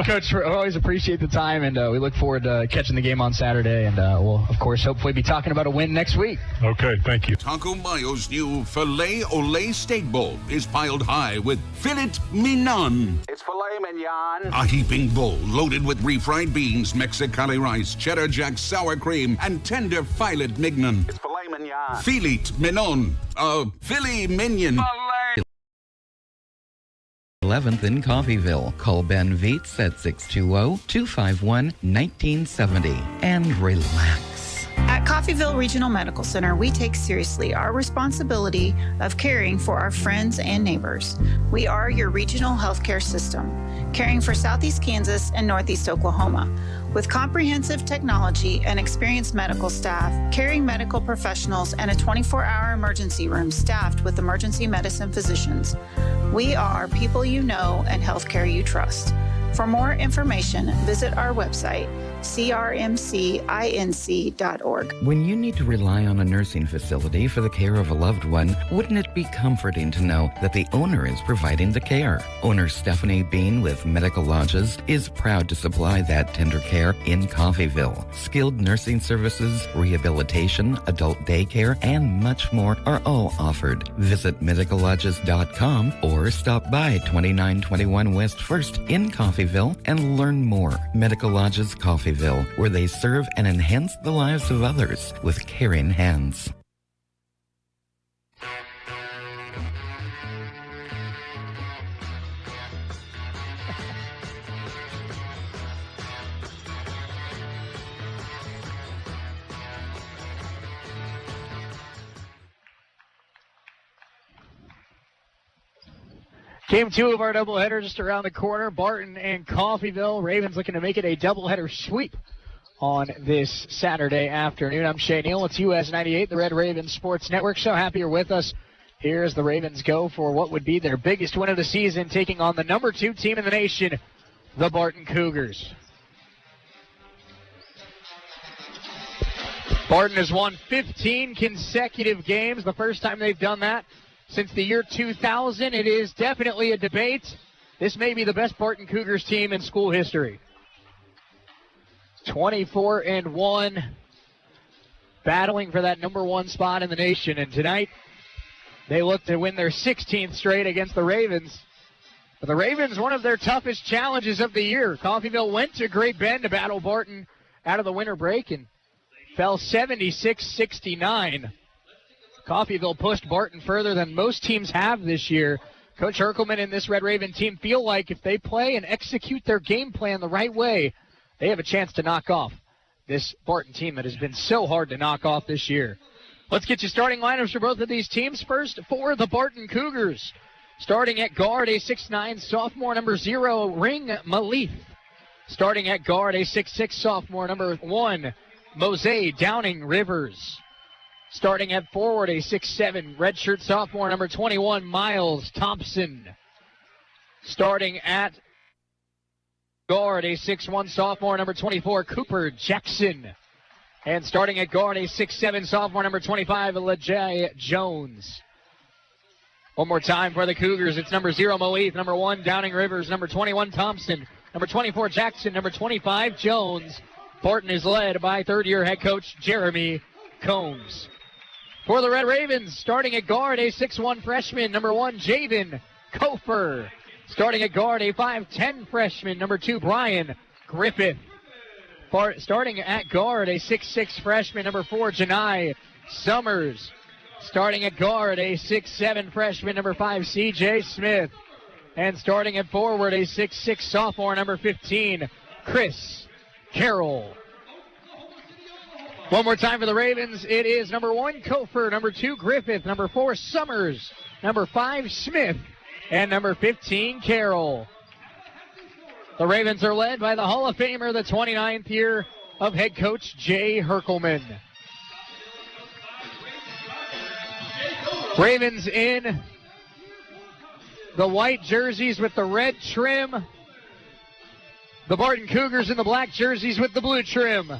Coach, we always appreciate the time, and we look forward to catching the game on Saturday, and we'll, of course, hopefully be talking about a win next week. Okay, thank you. Taco Mayo's new Filet Olay Steak Bowl is piled high with filet mignon. It's filet mignon. A heaping bowl loaded with refried beans, Mexicali rice, cheddar jack sour cream, and tender filet mignon. It's filet mignon. Filet mignon. Filet mignon. 11th in Coffeyville. Call Ben Vietz at 620-251-1970 and relax. At Coffeyville Regional Medical Center, we take seriously our responsibility of caring for our friends and neighbors. We are your regional healthcare system, caring for Southeast Kansas and Northeast Oklahoma. With comprehensive technology and experienced medical staff, caring medical professionals, and a 24-hour emergency room staffed with emergency medicine physicians, we are people you know and healthcare you trust. For more information, visit our website, crmcinc.org. When you need to rely on a nursing facility for the care of a loved one, wouldn't it be comforting to know that the owner is providing the care? Owner Stephanie Bean with Medical Lodges is proud to supply that tender care in Coffeyville. Skilled nursing services, rehabilitation, adult daycare, and much more are all offered. Visit medicallodges.com or stop by 2921 West 1st in Coffeyville and learn more. Medical Lodges Coffeyville, where they serve and enhance the lives of others with caring hands. Game 2 of our doubleheader just around the corner. Barton and Coffeyville. Ravens looking to make it a doubleheader sweep on this Saturday afternoon. I'm Shea Neal. It's US 98, the Red Ravens Sports Network. So happy you're with us here as the Ravens go for what would be their biggest win of the season, taking on the number 2 team in the nation, the Barton Cougars. Barton has won 15 consecutive games, the first time they've done that since the year 2000. It is definitely a debate. This may be the best Barton Cougars team in school history. 24-1, battling for that number 1 spot in the nation. And tonight, they look to win their 16th straight against the Ravens. But the Ravens, one of their toughest challenges of the year. Coffeyville went to Great Bend to battle Barton out of the winter break and fell 76-69. Coffeyville pushed Barton further than most teams have this year. Coach Herkelman and this Red Raven team feel like if they play and execute their game plan the right way, they have a chance to knock off this Barton team that has been so hard to knock off this year. Let's get you starting lineups for both of these teams. First, for the Barton Cougars. Starting at guard, a 6'9", sophomore, number 0, Ring Malith. Starting at guard, a 6'6", sophomore, number 1, Mose Downing Rivers. Starting at forward, a 6'7", redshirt sophomore, number 21, Miles Thompson. Starting at guard, a 6'1", sophomore, number 24, Cooper Jackson. And starting at guard, a 6'7", sophomore, number 25, Lejay Jones. One more time for the Cougars. It's number 0, Malith, number 1, Downing Rivers, number 21, Thompson, number 24, Jackson, number 25, Jones. Barton is led by third-year head coach Jeremy Combs. For the Red Ravens, starting at guard, a 6'1", freshman, number 1, Javen Kofer. Starting at guard, a 5'10", freshman, number 2, Brian Griffith. Starting at guard, a 6'6", freshman, number 4, Janai Summers. Starting at guard, a 6'7", freshman, number 5, C.J. Smith. And starting at forward, a 6'6", sophomore, number 15, Chris Carroll. One more time for the Ravens. It is number 1, Kofer, number 2, Griffith, number 4, Summers, number 5, Smith, and number 15, Carroll. The Ravens are led by the Hall of Famer, the 29th year of head coach Jay Herkelman. Ravens in the white jerseys with the red trim. The Barton Cougars in the black jerseys with the blue trim.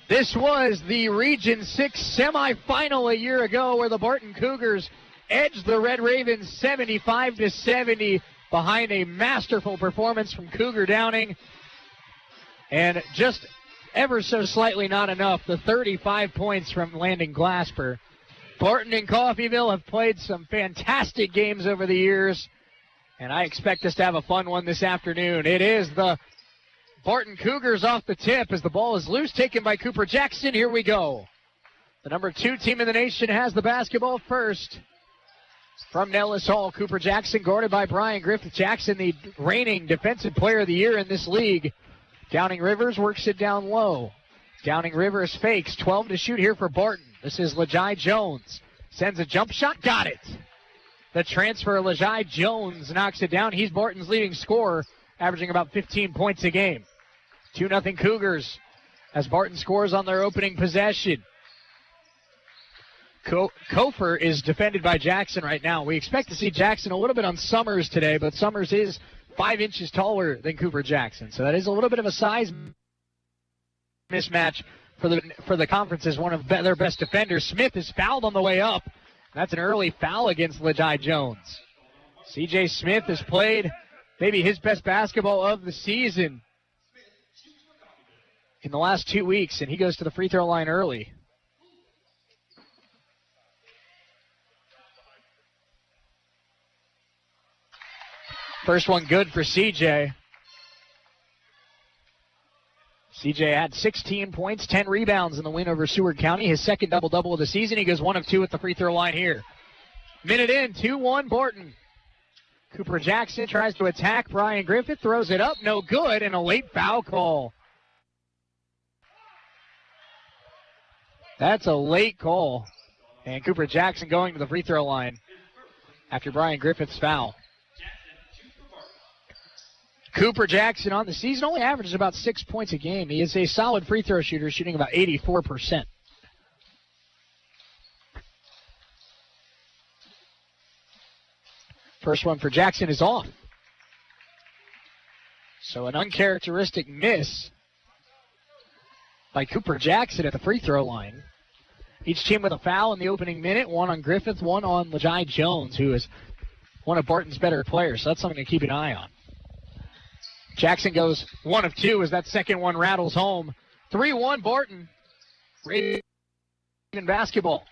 This was the Region 6 semifinal a year ago where the Barton Cougars edged the Red Ravens 75-70 behind a masterful performance from Cougar Downing. And just ever so slightly not enough, the 35 points from Landon Glasper. Barton and Coffeyville have played some fantastic games over the years, and I expect us to have a fun one this afternoon. It is the Barton Cougars off the tip as the ball is loose, taken by Cooper Jackson. Here we go. The number 2 team in the nation has the basketball first. From Nellis Hall, Cooper Jackson guarded by Brian Griffith. Jackson, the reigning defensive player of the year in this league. Downing Rivers works it down low. Downing Rivers fakes. 12 to shoot here for Barton. This is Lejai Jones. Sends a jump shot. Got it. The transfer, Lejai Jones, knocks it down. He's Barton's leading scorer, averaging about 15 points a game. 2-0 Cougars as Barton scores on their opening possession. Kofer is defended by Jackson right now. We expect to see Jackson a little bit on Summers today, but Summers is 5 inches taller than Cooper Jackson. So that is a little bit of a size mismatch for the conference as one of their best defenders. Smith is fouled on the way up. That's an early foul against Lejai Jones. C.J. Smith has played maybe his best basketball of the season in the last 2 weeks, and he goes to the free throw line early. First one good for C.J. C.J. had 16 points, 10 rebounds in the win over Seward County. His second double-double of the season. He goes 1 of 2 at the free throw line here. Minute in, 2-1 Barton. Cooper Jackson tries to attack. Brian Griffith throws it up. No good, and a late foul call. That's a late call. And Cooper Jackson going to the free throw line after Brian Griffith's foul. Cooper Jackson on the season only averages about 6 points a game. He is a solid free throw shooter, shooting about 84%. First one for Jackson is off. So an uncharacteristic miss by Cooper Jackson at the free throw line. Each team with a foul in the opening minute, one on Griffith, one on Lejai Jones, who is one of Barton's better players. So that's something to keep an eye on. Jackson goes 1 of 2 as that second one rattles home. 3-1 Barton. Raven basketball.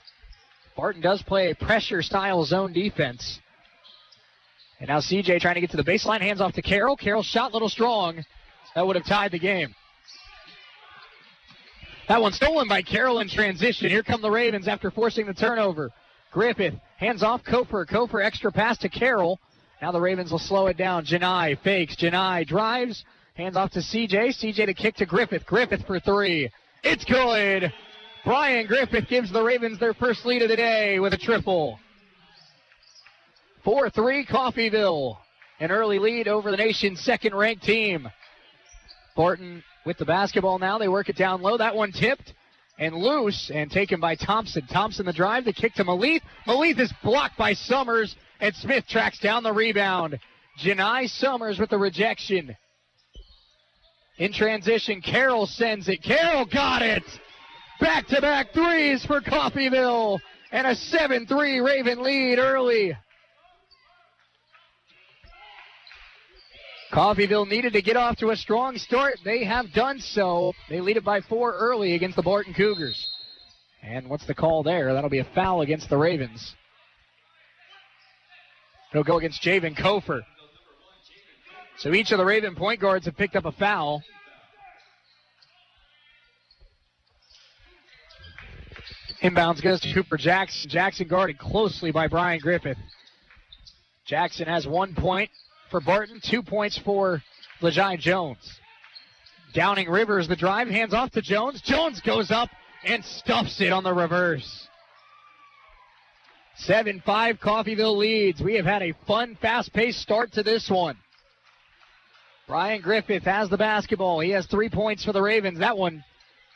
Barton does play a pressure-style zone defense. And now CJ trying to get to the baseline, hands off to Carroll. Carroll's shot a little strong. That would have tied the game. That one stolen by Carroll in transition. Here come the Ravens after forcing the turnover. Griffith hands off Kofer. Kofer extra pass to Carroll. Now the Ravens will slow it down. Janai fakes. Janai drives. Hands off to CJ. CJ to kick to Griffith. Griffith for 3. It's good. Brian Griffith gives the Ravens their first lead of the day with a triple. 4-3 Coffeyville. An early lead over the nation's second-ranked team. Barton with the basketball now. They work it down low. That one tipped and loose and taken by Thompson. Thompson the drive. The kick to Malith. Malith is blocked by Summers. And Smith tracks down the rebound. Janai Summers with the rejection. In transition, Carroll sends it. Carroll got it! Back-to-back threes for Coffeyville. And a 7-3 Raven lead early. Coffeyville needed to get off to a strong start. They have done so. They lead it by 4 early against the Barton Cougars. And what's the call there? That'll be a foul against the Ravens. It'll go against Javen Kofer. So each of the Raven point guards have picked up a foul. Inbounds goes to Cooper Jackson. Jackson guarded closely by Brian Griffith. Jackson has 1 point for Barton, 2 points for Lejai Jones. Downing Rivers the drive, hands off to Jones. Jones goes up and stuffs it on the reverse. 7-5 Coffeyville leads. We have had a fun, fast-paced start to this one. Brian Griffith has the basketball. He has 3 points for the Ravens. That one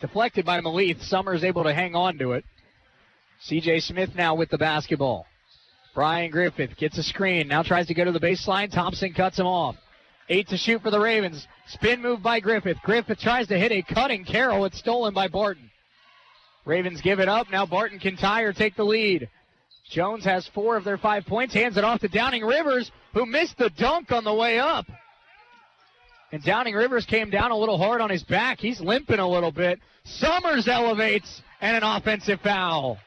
deflected by Malith. Summers able to hang on to it. C.J. Smith now with the basketball. Brian Griffith gets a screen. Now tries to go to the baseline. Thompson cuts him off. 8 to shoot for the Ravens. Spin move by Griffith. Griffith tries to hit a cutting Carroll. It's stolen by Barton. Ravens give it up. Now Barton can tie or take the lead. Jones has 4 of their 5 points, hands it off to Downing Rivers, who missed the dunk on the way up. And Downing Rivers came down a little hard on his back. He's limping a little bit. Summers elevates, and an offensive foul.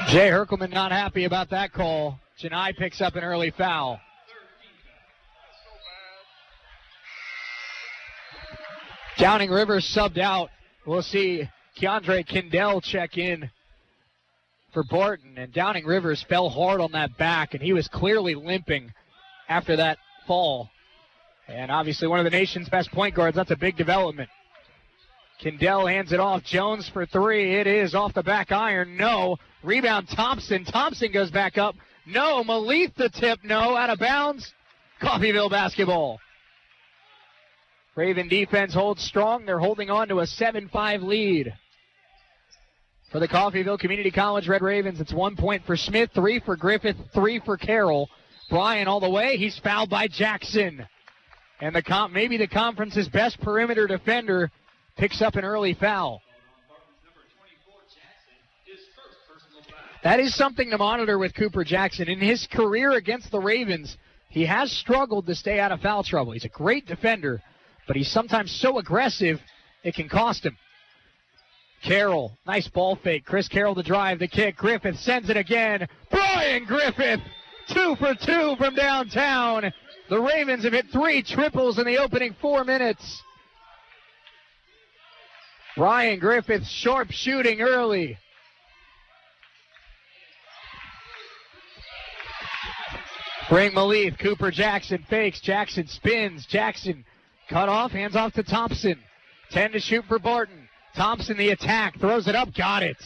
Jay Herkelman not happy about that call. Janai picks up an early foul. Downing Rivers subbed out. We'll see Keandre Kendall check in for Barton. And Downing Rivers fell hard on that back, and he was clearly limping after that fall. And obviously one of the nation's best point guards. That's a big development. Kendall hands it off. Jones for 3. It is off the back iron. No. Rebound Thompson. Thompson goes back up. No. Malith the tip. No. Out of bounds. Coffeyville basketball. Raven defense holds strong. They're holding on to a 7-5 lead. For the Coffeyville Community College Red Ravens, it's 1 point for Smith, 3 for Griffith, 3 for Carroll. Bryan all the way. He's fouled by Jackson. And maybe the conference's best perimeter defender picks up an early foul. That is something to monitor with Cooper Jackson. In his career against the Ravens, he has struggled to stay out of foul trouble. He's a great defender, but he's sometimes so aggressive, it can cost him. Carroll, nice ball fake. Chris Carroll to drive, the kick. Griffith sends it again. Brian Griffith, 2 for 2 from downtown. The Ravens have hit 3 triples in the opening 4 minutes. Brian Griffith, sharp shooting early. Bring Malith. Cooper Jackson fakes. Jackson spins. Jackson cut off. Hands off to Thompson. 10 to shoot for Barton. Thompson the attack. Throws it up. Got it.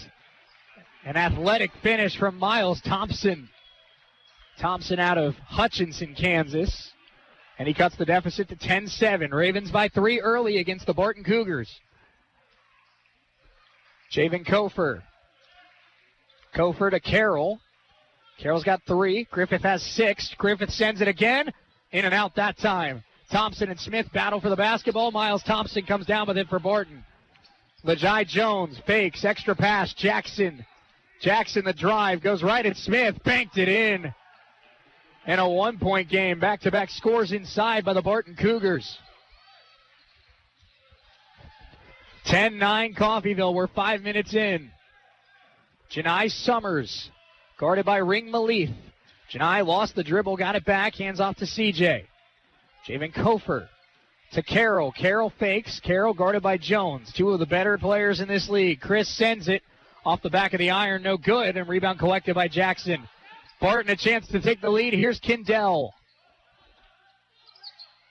An athletic finish from Miles Thompson. Thompson out of Hutchinson, Kansas. And he cuts the deficit to 10-7. Ravens by 3 early against the Barton Cougars. Javen Kofer. Kofer to Carroll. Carroll's got 3. Griffith has 6. Griffith sends it again. In and out that time. Thompson and Smith battle for the basketball. Miles Thompson comes down with it for Barton. Lajai Jones fakes. Extra pass. Jackson. Jackson the drive. Goes right at Smith. Banked it in. And a 1-point game. Back-to-back scores inside by the Barton Cougars. 10-9 Coffeyville. We're 5 minutes in. Janai Summers, guarded by Ring Malith. Janai lost the dribble, got it back, hands off to CJ. Javen Kofer to Carroll. Carroll fakes. Carroll guarded by Jones. 2 of the better players in this league. Chris sends it off the back of the iron, no good, and rebound collected by Jackson. Barton a chance to take the lead. Here's Kendall,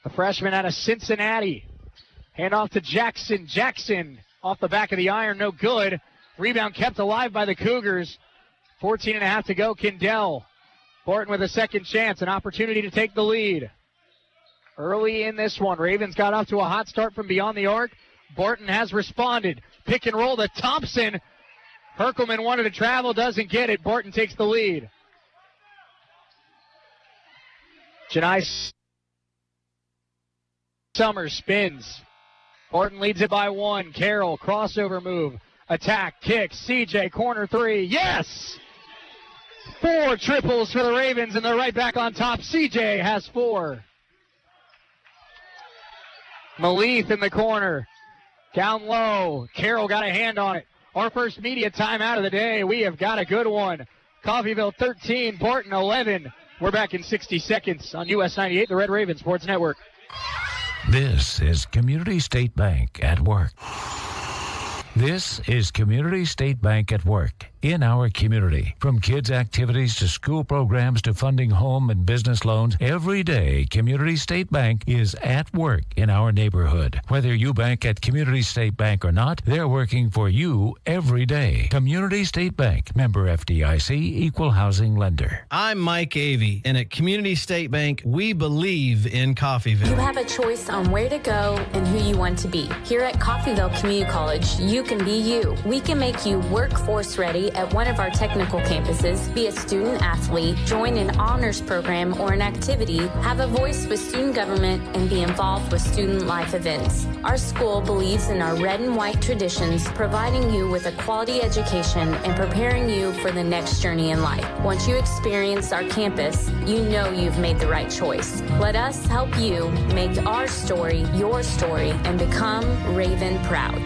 the freshman out of Cincinnati. Hand off to Jackson. Jackson off the back of the iron, no good. Rebound kept alive by the Cougars. 14.5 to go. Kendall. Barton with a second chance, an opportunity to take the lead. Early in this one, Ravens got off to a hot start from beyond the arc. Barton has responded. Pick and roll to Thompson. Herkelman wanted to travel, doesn't get it. Barton takes the lead. Janai Summers spins. Barton leads it by 1. Carroll, crossover move. Attack, kick, CJ, corner 3. Yes! 4 triples for the Ravens, and they're right back on top. CJ has 4. Malith in the corner. Down low. Carroll got a hand on it. Our first media timeout of the day. We have got a good one. Coffeyville 13, Barton 11. We're back in 60 seconds on US 98, the Red Raven Sports Network. This is Community State Bank at work. This is Community State Bank at work in our community. From kids' activities to school programs to funding home and business loans, every day Community State Bank is at work in our neighborhood. Whether you bank at Community State Bank or not, they're working for you every day. Community State Bank, member FDIC, equal housing lender. I'm Mike Avey, and at Community State Bank, we believe in Coffeyville. You have a choice on where to go and who you want to be. Here at Coffeyville Community College, you can be you. We can make you workforce ready study at one of our technical campuses, be a student athlete, join an honors program or an activity, have a voice with student government, and be involved with student life events. Our school believes in our red and white traditions, providing you with a quality education and preparing you for the next journey in life. Once you experience our campus, you know you've made the right choice. Let us help you make our story your story and become Raven proud.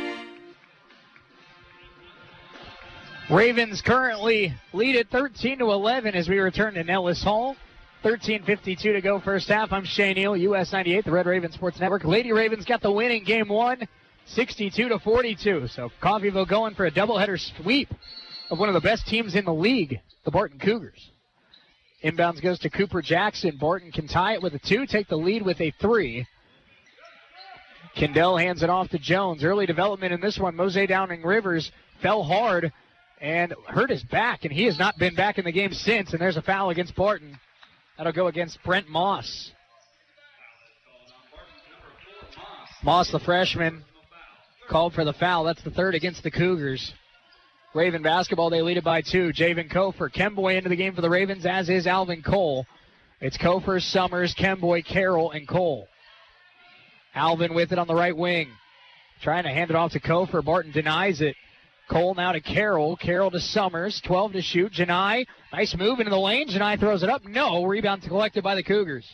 Ravens currently lead at 13-11 as we return to Nellis Hall. 13:52 to go first half. I'm Shane Neal, US 98, the Red Raven Sports Network. Lady Ravens got the win in game one, 62-42. So Coffeyville going for a doubleheader sweep of one of the best teams in the league, the Barton Cougars. Inbounds goes to Cooper Jackson. Barton can tie it with a 2, take the lead with a 3. Kendall hands it off to Jones. Early development in this one. Mose Downing Rivers fell hard and hurt his back, and he has not been back in the game since, and there's a foul against Barton. That'll go against Brent Moss. Moss, the freshman, called for the foul. That's the third against the Cougars. Raven basketball, they lead it by 2. Javen Kofer, Kemboy into the game for the Ravens, as is Alvin Cole. It's Kofer, Summers, Kemboy, Carroll, and Cole. Alvin with it on the right wing. Trying to hand it off to Kofer. Barton denies it. Cole now to Carroll. Carroll to Summers. 12 to shoot. Janai, nice move into the lane. Janai throws it up. No. Rebound collected by the Cougars.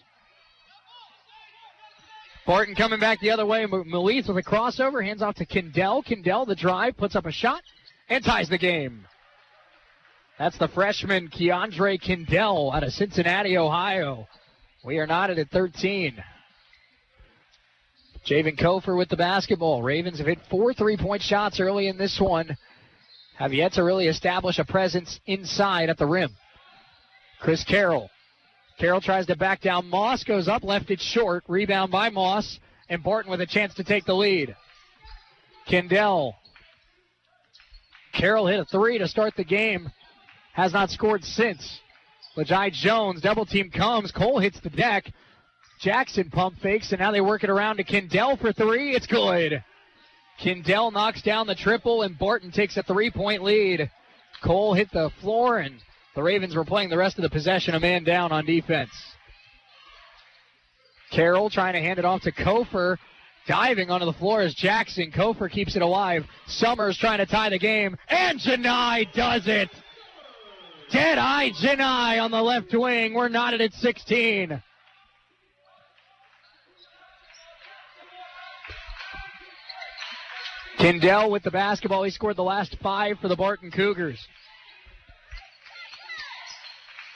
Barton coming back the other way. Malith with a crossover. Hands off to Kendall. Kendall, the drive, puts up a shot and ties the game. That's the freshman Keandre Kendall out of Cincinnati, Ohio. We are knotted at 13. Javen Kofer with the basketball. Ravens have hit 4 3-point shots early in this one. Have yet to really establish a presence inside at the rim. Chris Carroll. Carroll tries to back down. Moss goes up, left it short. Rebound by Moss. And Barton with a chance to take the lead. Kendall. Carroll hit a 3 to start the game. Has not scored since. Lajai Jones, double team comes. Cole hits the deck. Jackson pump fakes, and now they work it around to Kendall for 3. It's good. Kendall knocks down the triple, and Barton takes a 3-point lead. Cole hit the floor, and the Ravens were playing the rest of the possession a man down on defense. Carroll trying to hand it off to Kofer. Diving onto the floor is Jackson. Kofer keeps it alive. Summers trying to tie the game, and Janai does it. Dead-eye Janai on the left wing. We're knotted at 16. Kendall with the basketball. He scored the last 5 for the Barton Cougars.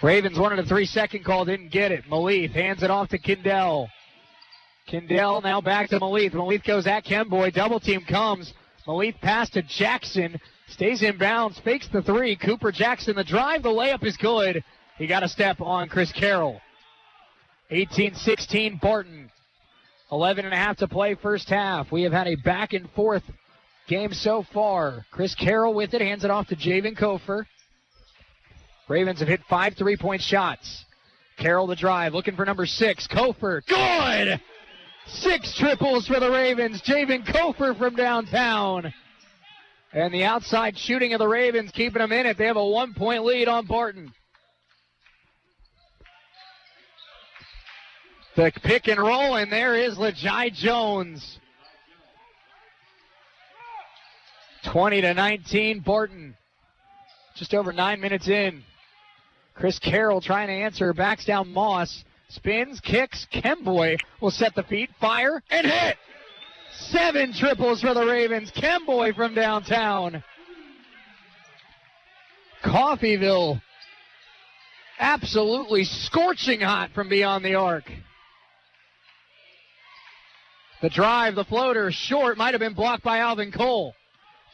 Ravens wanted a 3-second call, didn't get it. Malith hands it off to Kendall. Kendall now back to Malith. Malith goes at Kemboy. Double team comes. Malith pass to Jackson. Stays in bounds. Fakes the 3. Cooper Jackson the drive. The layup is good. He got a step on Chris Carroll. 18-16 Barton. 11.5 to play first half. We have had a back and forth game so far. Chris Carroll with it. Hands it off to Javen Kofer. Ravens have hit 5 3-point shots. Carroll the drive. Looking for number 6. Kofer. Good! 6 triples for the Ravens. Javen Kofer from downtown. And the outside shooting of the Ravens keeping them in it. They have a 1-point lead on Barton. The pick and roll, and there is Lajai Jones. 20-19, Barton. Just over 9 minutes in. Chris Carroll trying to answer, backs down Moss. Spins, kicks, Kemboy will set the feet, fire, and hit! 7 triples for the Ravens. Kemboy from downtown. Coffeyville absolutely scorching hot from beyond the arc. The drive, the floater, short, might have been blocked by Alvin Cole.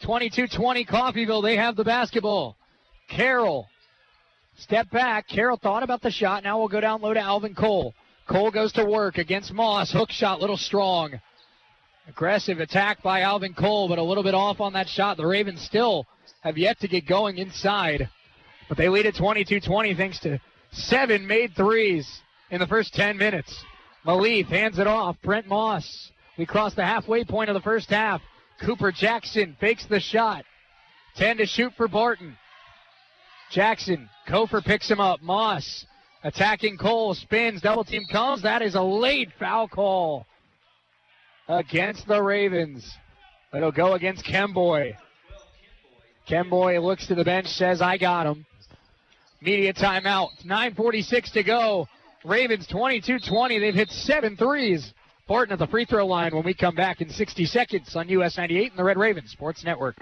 22-20 Coffeyville, they have the basketball. Carroll, step back. Carroll thought about the shot. Now we'll go down low to Alvin Cole. Cole goes to work against Moss. Hook shot, little strong. Aggressive attack by Alvin Cole, but a little bit off on that shot. The Ravens still have yet to get going inside. But they lead at 22-20 thanks to 7 made threes in the first 10 minutes. Malith hands it off. Brent Moss. We crossed the halfway point of the first half. Cooper Jackson fakes the shot. 10 to shoot for Barton. Jackson, Kofor picks him up. Moss attacking Cole, spins, double team comes. That is a late foul call against the Ravens. It'll go against Kemboy. Kemboy looks to the bench, says, I got him. Media timeout. 9:46 to go. Ravens 22-20. They've hit 7 threes. Barton at the free throw line when we come back in 60 seconds on US 98 and the Red Raven Sports Network.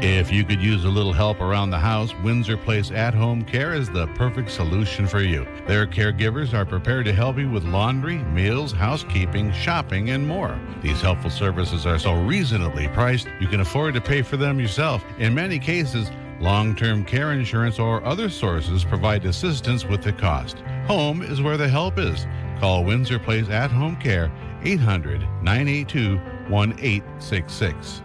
If you could use a little help around the house, Windsor Place At-Home Care is the perfect solution for you. Their caregivers are prepared to help you with laundry, meals, housekeeping, shopping, and more. These helpful services are so reasonably priced, you can afford to pay for them yourself. In many cases, long-term care insurance or other sources provide assistance with the cost. Home is where the help is. Call Windsor Place At-Home Care, 800-982-1866.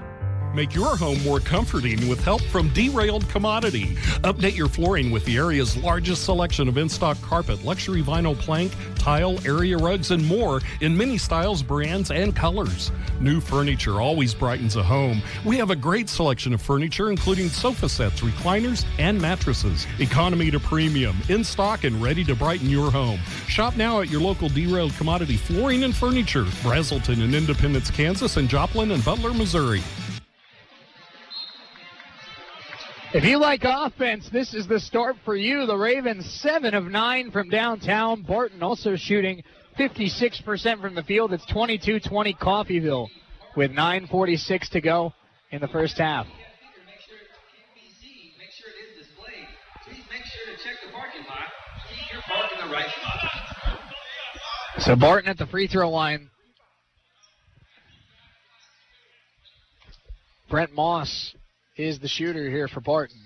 Make your home more comforting with help from Derailed Commodity. Update your flooring with the area's largest selection of in-stock carpet, luxury vinyl plank, tile, area rugs, and more in many styles, brands, and colors. New furniture always brightens a home. We have a great selection of furniture, including sofa sets, recliners, and mattresses. Economy to premium, in stock and ready to brighten your home. Shop now at your local Derailed Commodity Flooring and Furniture, Brazelton in Independence, Kansas, and Joplin and Butler, Missouri. If you like offense, this is the start for you. The Ravens 7 of 9 from downtown. Barton also shooting 56% from the field. It's 22-20 Coffeyville with 9:46 to go in the first half. So Barton at the free throw line. Brent Moss is the shooter here for Barton.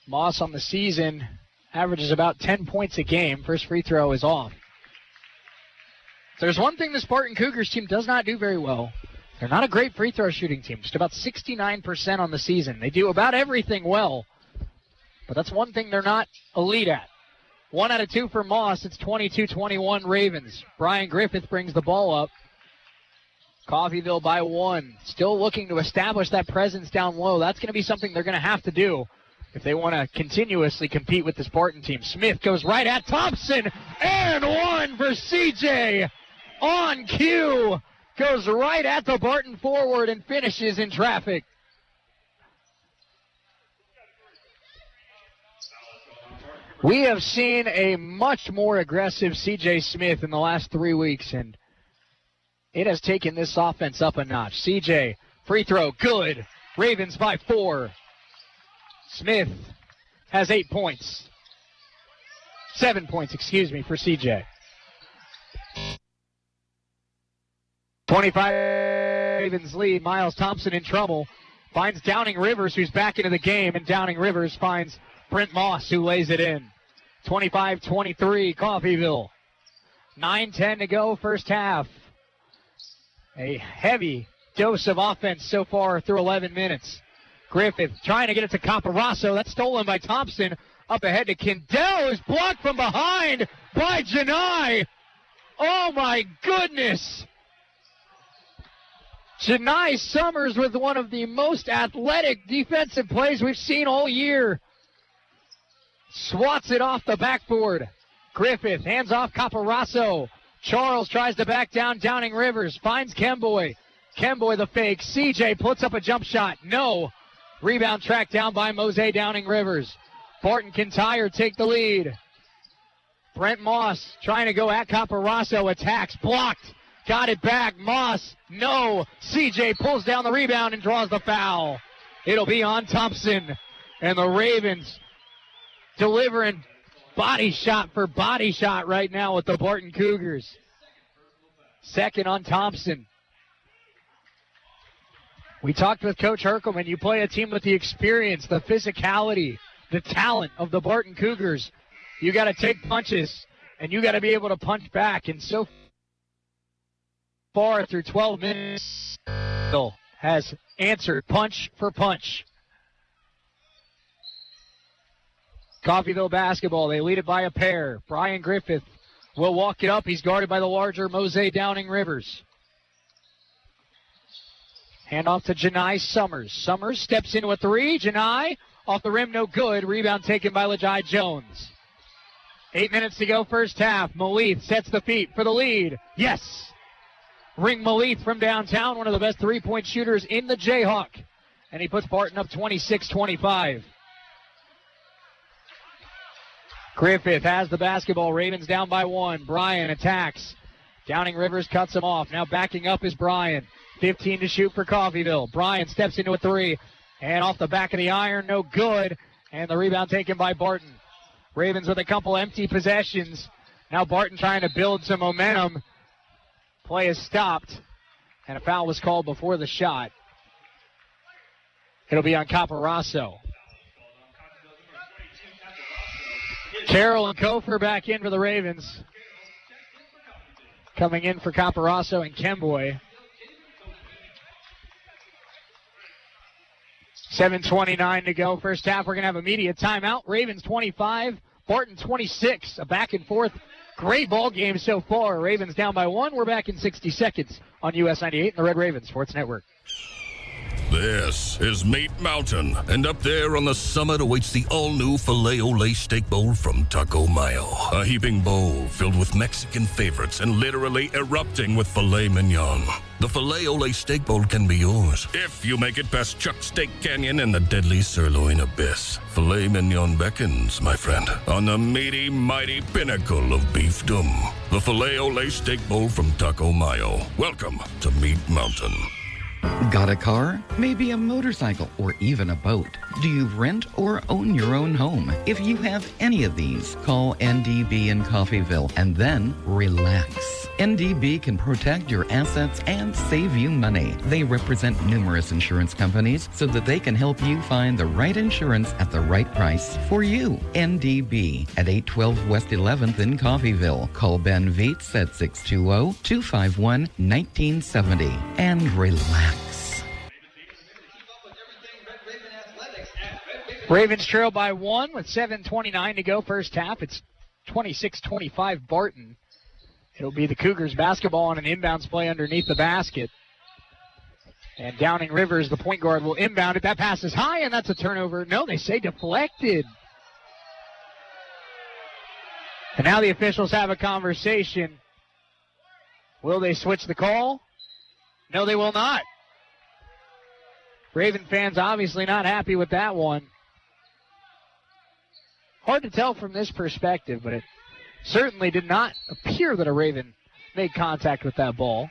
Moss on the season averages about 10 points a game. First free throw is off. So there's one thing the Spartan Cougars team does not do very well. They're not a great free throw shooting team. Just about 69% on the season. They do about everything well, but that's one thing they're not elite at. 1 out of 2 for Moss. It's 22-21 Ravens. Brian Griffith brings the ball up. Coffeyville by 1. Still looking to establish that presence down low. That's going to be something they're going to have to do if they want to continuously compete with the Spartan team. Smith goes right at Thompson, and 1 for CJ. On cue. Goes right at the Barton forward and finishes in traffic. We have seen a much more aggressive CJ Smith in the last 3 weeks, and it has taken this offense up a notch. CJ, free throw, good. Ravens by 4. Smith has 8 points. 7 points, for CJ. 25 Ravens lead. Miles Thompson in trouble. Finds Downing Rivers, who's back into the game, and Downing Rivers finds Brent Moss, who lays it in. 25-23, Coffeyville. 9:10 to go, first half. A heavy dose of offense so far through 11 minutes. Griffith trying to get it to Caparasso. That's stolen by Thompson. Up ahead to Kindell, who's blocked from behind by Janai. Oh, my goodness. Janai Summers with one of the most athletic defensive plays we've seen all year. Swats it off the backboard. Griffith hands off Caparasso. Charles tries to back down Downing Rivers. Finds Kemboy. Kemboy the fake. CJ puts up a jump shot. No. Rebound tracked down by Mose Downing Rivers. Barton Kintyre take the lead. Brent Moss trying to go at Caparasso. Attacks. Blocked. Got it back. Moss. No. CJ pulls down the rebound and draws the foul. It'll be on Thompson. And the Ravens delivering body shot for body shot right now with the Barton Cougars. Second on Thompson. We talked with Coach Herkelman. You play a team with the experience, the physicality, the talent of the Barton Cougars. You got to take punches, and you got to be able to punch back. And so far through 12 minutes, has answered punch for punch. Coffeyville basketball. They lead it by a pair. Brian Griffith will walk it up. He's guarded by the larger Mose Downing Rivers. Hand off to Janai Summers. Summers steps into a 3. Janai Off the rim, no good. Rebound taken by Lajai Jones. 8 minutes to go, first half. Malith sets the feet for the lead. Yes. Ring Malith from downtown, one of the best three-point shooters in the Jayhawk. And he puts Barton up 26-25. Griffith has the basketball. Ravens down by 1. Bryan attacks. Downing Rivers cuts him off. Now backing up is Bryan. 15 to shoot for Coffeyville. Bryan steps into a three. And off the back of the iron, no good. And the rebound taken by Barton. Ravens with a couple empty possessions. Now Barton trying to build some momentum. Play is stopped. And a foul was called before the shot. It'll be on Caparaso. Carroll and Kofor back in for the Ravens. Coming in for Caparaso and Kemboy. 7:29 to go. First half, we're going to have immediate timeout. Ravens 25, Barton 26. A back and forth. Great ball game so far. Ravens down by 1. We're back in 60 seconds on US 98 and the Red Ravens Sports Network. This is Meat Mountain, and up there on the summit awaits the all-new Filet-O-Lay Steak Bowl from Taco Mayo. A heaping bowl filled with Mexican favorites and literally erupting with filet mignon. The Filet-O-Lay Steak Bowl can be yours if you make it past Chuck Steak Canyon and the deadly sirloin abyss. Filet mignon beckons, my friend, on the meaty, mighty pinnacle of beefdom. The Filet-O-Lay Steak Bowl from Taco Mayo. Welcome to Meat Mountain. Got a car? Maybe a motorcycle or even a boat? Do you rent or own your own home? If you have any of these, call NDB in Coffeyville and then relax. NDB can protect your assets and save you money. They represent numerous insurance companies so that they can help you find the right insurance at the right price for you. NDB at 812 West 11th in Coffeyville. Call Ben Vietz at 620-251-1970 and relax. Ravens trail by 1 with 7:29 to go first half. It's 26-25 Barton. It'll be the Cougars basketball on an inbounds play underneath the basket. And Downing Rivers, the point guard, will inbound it. That pass is high, and that's a turnover. No, they say deflected. And now the officials have a conversation. Will they switch the call? No, they will not. Raven fans obviously not happy with that one. Hard to tell from this perspective, but it certainly did not appear that a Raven made contact with that ball.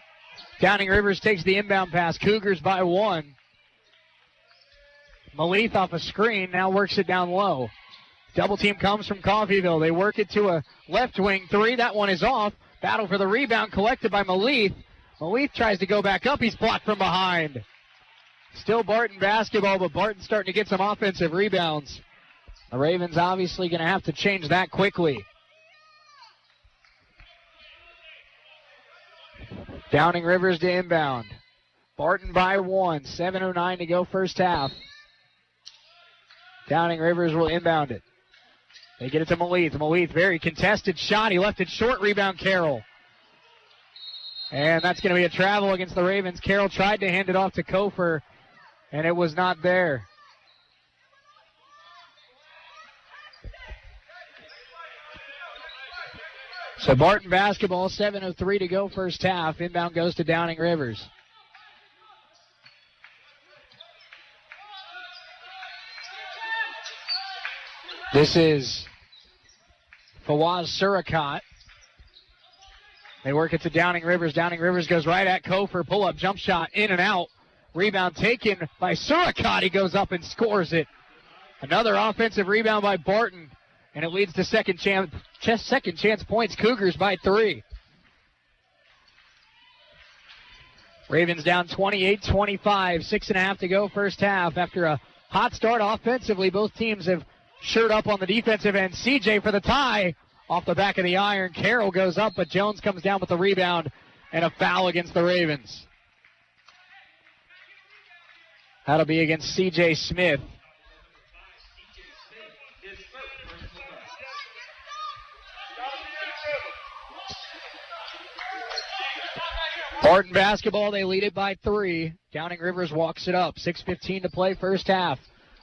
Downing Rivers takes the inbound pass. Cougars by 1. Malith off a screen, now works it down low. Double team comes from Coffeyville. They work it to a left wing three. That one is off. Battle for the rebound collected by Malith. Malith tries to go back up. He's blocked from behind. Still Barton basketball, but Barton's starting to get some offensive rebounds. The Ravens obviously going to have to change that quickly. Downing Rivers to inbound. Barton by 1. 7:09 to go first half. Downing Rivers will inbound it. They get it to Malith. Malith, very contested shot. He left it short. Rebound, Carroll. And that's going to be a travel against the Ravens. Carroll tried to hand it off to Kofor, and it was not there. So Barton basketball, 7:03 to go first half. Inbound goes to Downing Rivers. This is Fawaz Surakat. They work it to Downing Rivers. Downing Rivers goes right at Kofor. Pull-up jump shot, in and out. Rebound taken by Surakat. He goes up and scores it. Another offensive rebound by Barton. And it leads to second chance points. Cougars by 3. Ravens down 28-25. 6.5 to go first half. After a hot start offensively, both teams have shirt up on the defensive end. CJ for the tie. Off the back of the iron. Carroll goes up, but Jones comes down with the rebound and a foul against the Ravens. That'll be against CJ Smith. Barton basketball, they lead it by 3. Downing Rivers walks it up. 6:15 to play first half.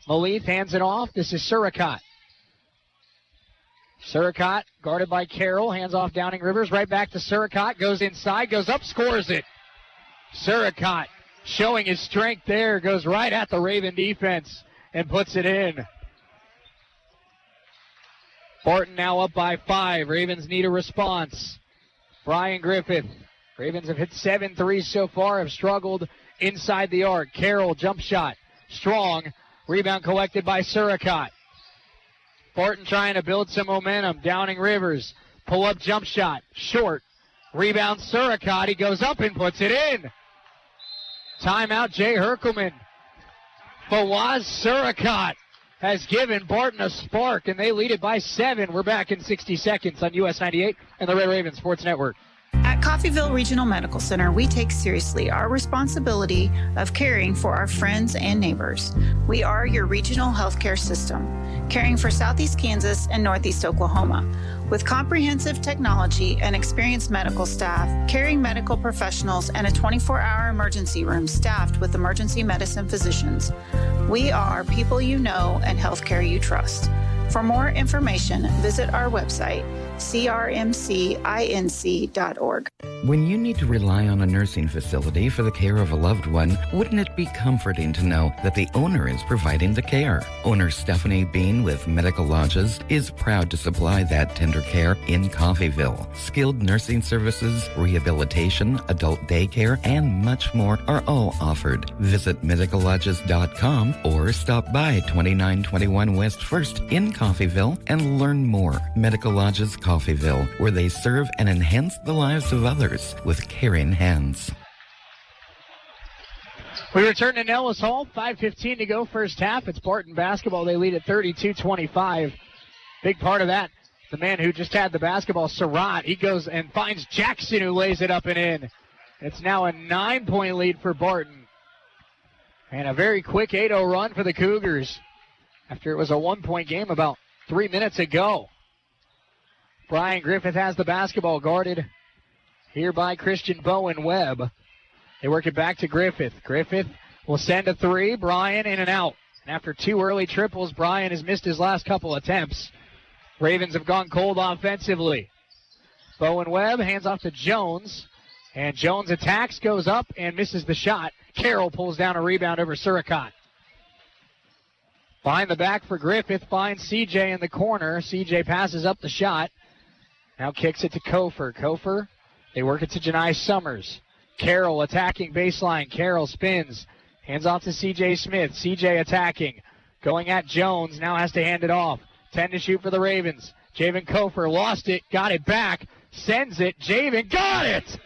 Malith hands it off. This is Suricott. Suricott guarded by Carroll. Hands off Downing Rivers. Right back to Suricott. Goes inside. Goes up. Scores it. Suricott showing his strength there. Goes right at the Raven defense and puts it in. Barton now up by 5. Ravens need a response. Brian Griffith. Ravens have hit 7 threes so far. Have struggled inside the arc. Carroll jump shot. Strong. Rebound collected by Suricott. Barton trying to build some momentum. Downing Rivers. Pull-up jump shot. Short. Rebound Suricott. He goes up and puts it in. Timeout Jay Herkelman. Fawaz Suricott has given Barton a spark, and they lead it by 7. We're back in 60 seconds on US 98 and the Red Raven Sports Network. At Coffeyville Regional Medical Center, we take seriously our responsibility of caring for our friends and neighbors. We are your regional healthcare system, caring for Southeast Kansas and Northeast Oklahoma. With comprehensive technology and experienced medical staff, caring medical professionals, and a 24-hour emergency room staffed with emergency medicine physicians, we are people you know and healthcare you trust. For more information, visit our website, crmcinc.org. When you need to rely on a nursing facility for the care of a loved one, wouldn't it be comforting to know that the owner is providing the care? Owner Stephanie Bean with Medical Lodges is proud to supply that tender care in Coffeyville. Skilled nursing services, rehabilitation, adult daycare, and much more are all offered. Visit medicallodges.com or stop by 2921 West 1st in Coffeyville and learn more. Medical Lodges Coffeyville, where they serve and enhance the lives of others with caring hands. We return to Nellis Hall. 5:15 to go first half. It's Barton basketball. They lead at 32-25. Big part of that, the man who just had the basketball, Surratt, he goes and finds Jackson, who lays it up and in. It's now a 9-point lead for Barton. And a very quick 8-0 run for the Cougars after it was a 1-point game about 3 minutes ago. Brian Griffith has the basketball, guarded here by Christian Bowen Webb. They work it back to Griffith. Griffith will send a 3. Brian in and out. And after 2 early triples, Brian has missed his last couple attempts. Ravens have gone cold offensively. Bowen Webb hands off to Jones. And Jones attacks, goes up, and misses the shot. Carroll pulls down a rebound over Suricott. Behind the back for Griffith, finds CJ in the corner. CJ passes up the shot. Now kicks it to Kofer. Kofer, they work it to Janai Summers. Carroll attacking baseline. Carroll spins. Hands off to CJ Smith. CJ attacking. Going at Jones. Now has to hand it off. 10 to shoot for the Ravens. Javen Kofer lost it. Got it back. Sends it. Javen got it!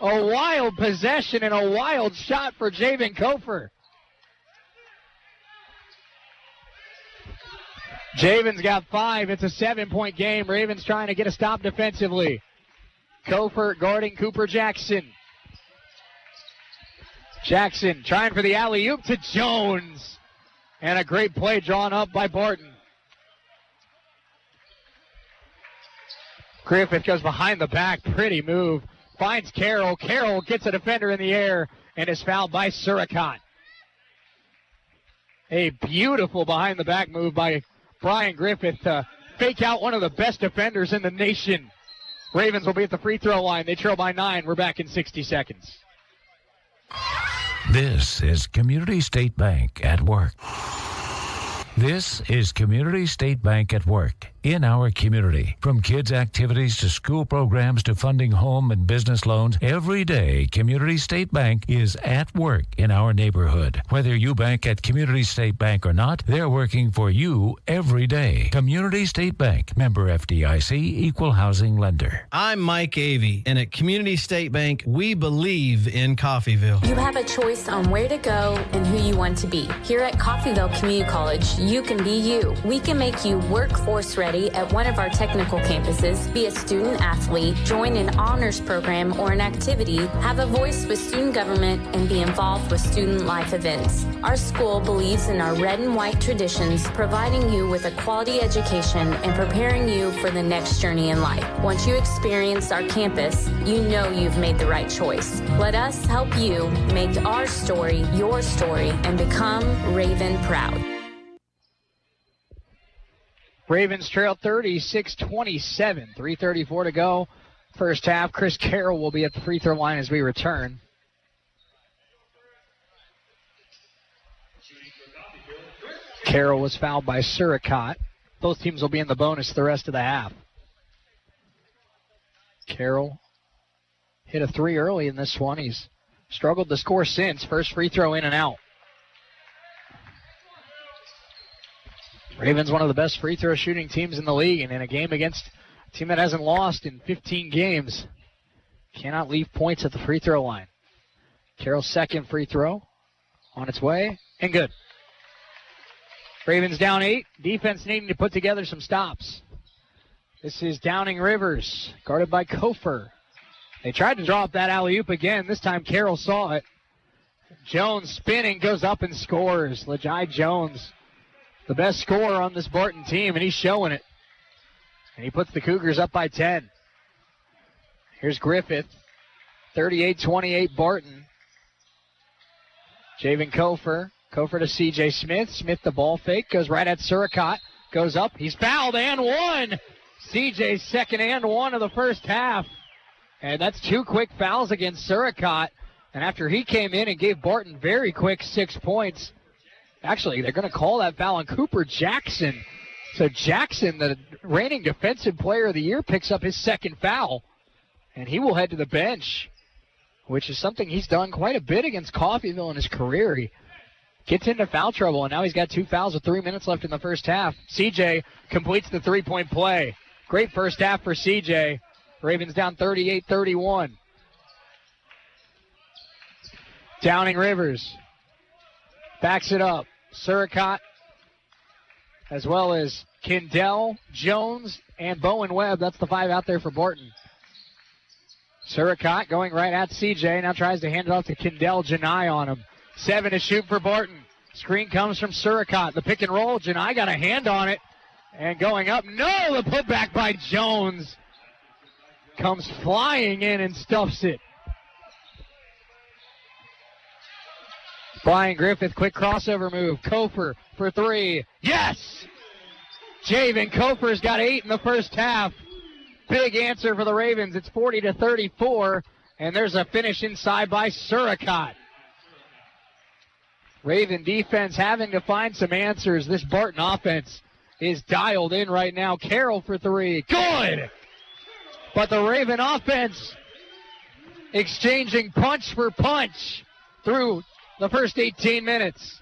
A wild possession and a wild shot for Javen Kofer. Javen's got 5. It's a 7-point game. Ravens trying to get a stop defensively. Kofer guarding Cooper Jackson. Jackson trying for the alley-oop to Jones. And a great play drawn up by Barton. Griffith goes behind the back. Pretty move. Finds Carroll. Carroll gets a defender in the air and is fouled by Suricott. A beautiful behind-the-back move by Brian Griffith to fake out one of the best defenders in the nation. Ravens will be at the free throw line. They trail by 9. We're back in 60 seconds. This is Community State Bank at work. This is Community State Bank at work in our community. From kids' activities to school programs to funding home and business loans, every day Community State Bank is at work in our neighborhood. Whether you bank at Community State Bank or not, they're working for you every day. Community State Bank, member FDIC, equal housing lender. I'm Mike Avey, and at Community State Bank, we believe in Coffeyville. You have a choice on where to go and who you want to be. Here at Coffeyville Community College, you can be you. We can make you workforce ready at one of our technical campuses, be a student athlete, join an honors program or an activity, have a voice with student government, and be involved with student life events. Our school believes in our red and white traditions, providing you with a quality education and preparing you for the next journey in life. Once you experience our campus, you know you've made the right choice. Let us help you make our story your story and become Raven proud. Ravens trail 36-27. 3:34 to go. First half. Chris Carroll will be at the free throw line as we return. Carroll was fouled by Suricott. Both teams will be in the bonus the rest of the half. Carroll hit a three early in this one. He's struggled to score since. First free throw in and out. Ravens, one of the best free throw shooting teams in the league, and in a game against a team that hasn't lost in 15 games, cannot leave points at the free throw line. Carroll's second free throw on its way, and good. Ravens down 8. Defense needing to put together some stops. This is Downing Rivers, guarded by Kofer. They tried to draw up that alley-oop again. This time Carroll saw it. Jones spinning, goes up and scores. Lejai Jones, the best scorer on this Barton team, and he's showing it. And he puts the Cougars up by 10. Here's Griffith. 38-28 Barton. Javen Kofer. Kofer to C.J. Smith. Smith the ball fake. Goes right at Suricott. Goes up. He's fouled and one. C.J.'s second and one of the first half. And that's 2 quick fouls against Suricott. And after he came in and gave Barton very quick 6 points, actually, they're going to call that foul on Cooper Jackson. So Jackson, the reigning defensive player of the year, picks up his second foul. And he will head to the bench, which is something he's done quite a bit against Coffeyville in his career. He gets into foul trouble, and now he's got 2 fouls with 3 minutes left in the first half. CJ completes the three-point play. Great first half for CJ. Ravens down 38-31. Downing Rivers backs it up. Suricott, as well as Kindell, Jones, and Bowen Webb. That's the 5 out there for Barton. Suricott going right at CJ. Now tries to hand it off to Kindell. Janai on him. 7 to shoot for Barton. Screen comes from Suricott. The pick and roll. Janai got a hand on it. And going up. No! The putback by Jones. Comes flying in and stuffs it. Brian Griffith, quick crossover move. Kofer for 3. Yes! Javen Kofer's got 8 in the first half. Big answer for the Ravens. It's 40-34, and there's a finish inside by Suricott. Raven defense having to find some answers. This Barton offense is dialed in right now. Carroll for 3. Good! But the Raven offense exchanging punch for punch through the first 18 minutes.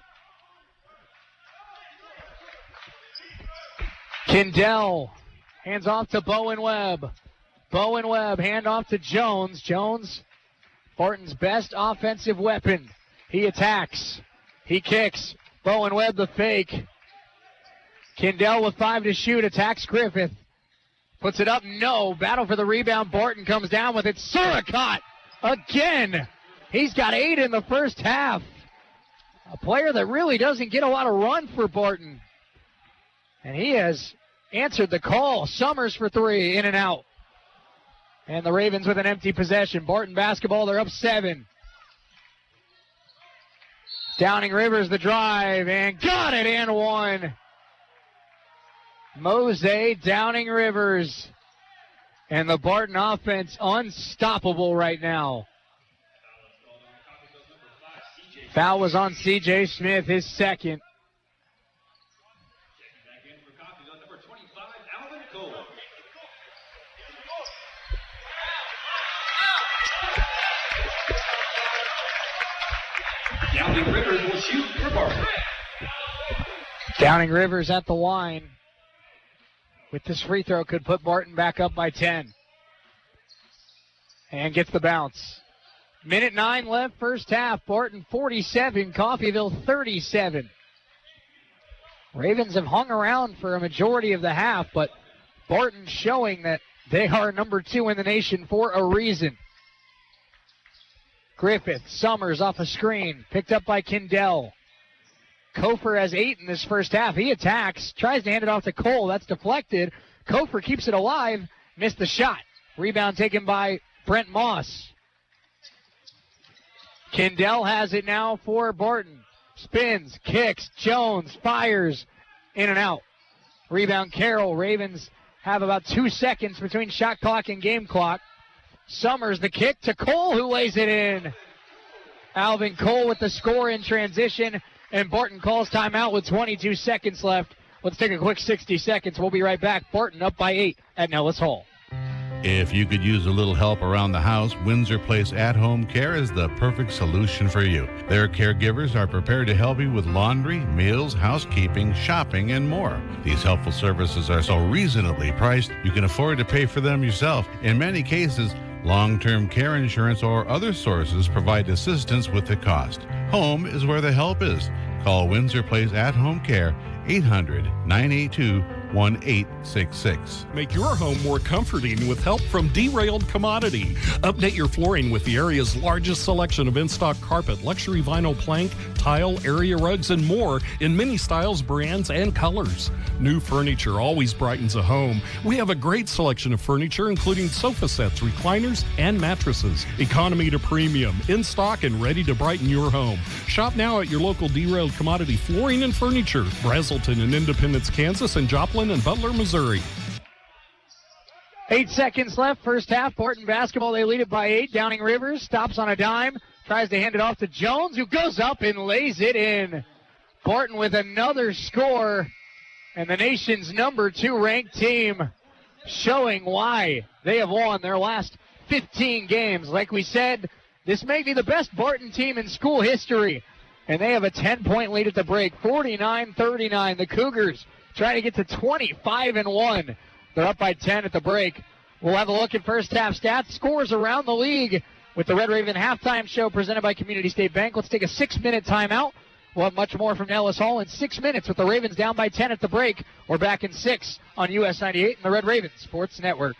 Kindell hands off to Bowen Webb. Bowen Webb hand off to Jones. Jones, Barton's best offensive weapon. He attacks. He kicks. Bowen Webb the fake. Kindell with 5 to shoot. Attacks Griffith. Puts it up. No. Battle for the rebound. Barton comes down with it. Suricott again. He's got 8 in the first half. A player that really doesn't get a lot of run for Barton. And he has answered the call. Summers for 3. In and out. And the Ravens with an empty possession. Barton basketball. They're up 7. Downing Rivers the drive. And got it and one. Mose Downing Rivers. And the Barton offense unstoppable right now. Foul was on C.J. Smith, his second. Downing Rivers will shoot for Barton. Downing Rivers at the line. With this free throw could put Barton back up by 10. And gets the bounce. Minute 9 left, first half. Barton 47, Coffeyville 37. Ravens have hung around for a majority of the half, but Barton showing that they are number 2 in the nation for a reason. Griffith, Summers off a screen, picked up by Kindell. Kofer has 8 in this first half. He attacks, tries to hand it off to Cole. That's deflected. Kofer keeps it alive, missed the shot. Rebound taken by Brent Moss. Kindell has it now for Barton. Spins, kicks, Jones fires, in and out. Rebound Carroll. Ravens have about 2 seconds between shot clock and game clock. Summers the kick to Cole, who lays it in. Alvin Cole with the score in transition, and Barton calls timeout with 22 seconds left. Let's take a quick 60 seconds. We'll be right back. Barton up by 8 at Nellis Hall. If you could use a little help around the house, Windsor Place At-Home Care is the perfect solution for you. Their caregivers are prepared to help you with laundry, meals, housekeeping, shopping, and more. These helpful services are so reasonably priced, you can afford to pay for them yourself. In many cases, long-term care insurance or other sources provide assistance with the cost. Home is where the help is. Call Windsor Place At-Home Care, 800-982-1866. Make your home more comforting with help from Derailed Commodity. Update your flooring with the area's largest selection of in-stock carpet, luxury vinyl plank, tile, area rugs, and more in many styles, brands, and colors. New furniture always brightens a home. We have a great selection of furniture, including sofa sets, recliners, and mattresses. Economy to premium, in stock and ready to brighten your home. Shop now at your local Derailed Commodity Flooring and Furniture, Brazelton and Independence, Kansas, and Joplin and Butler, Missouri. 8 seconds left, first half. Barton basketball, they lead it by 8. Downing Rivers stops on a dime, tries to hand it off to Jones, who goes up and lays it in. Barton with another score, and the nation's number 2 ranked team showing why they have won their last 15 games. Like we said, this may be the best Barton team in school history, and they have a 10-point lead at the break, 49-39. The Cougars trying to get to 25-1. They're up by 10 at the break. We'll have a look at first half stats, scores around the league with the Red Raven halftime show presented by Community State Bank. Let's take a 6-minute timeout. We'll have much more from Nellis Hall in 6 minutes with the Ravens down by 10 at the break. We're back in 6 on US 98 and the Red Raven Sports Network.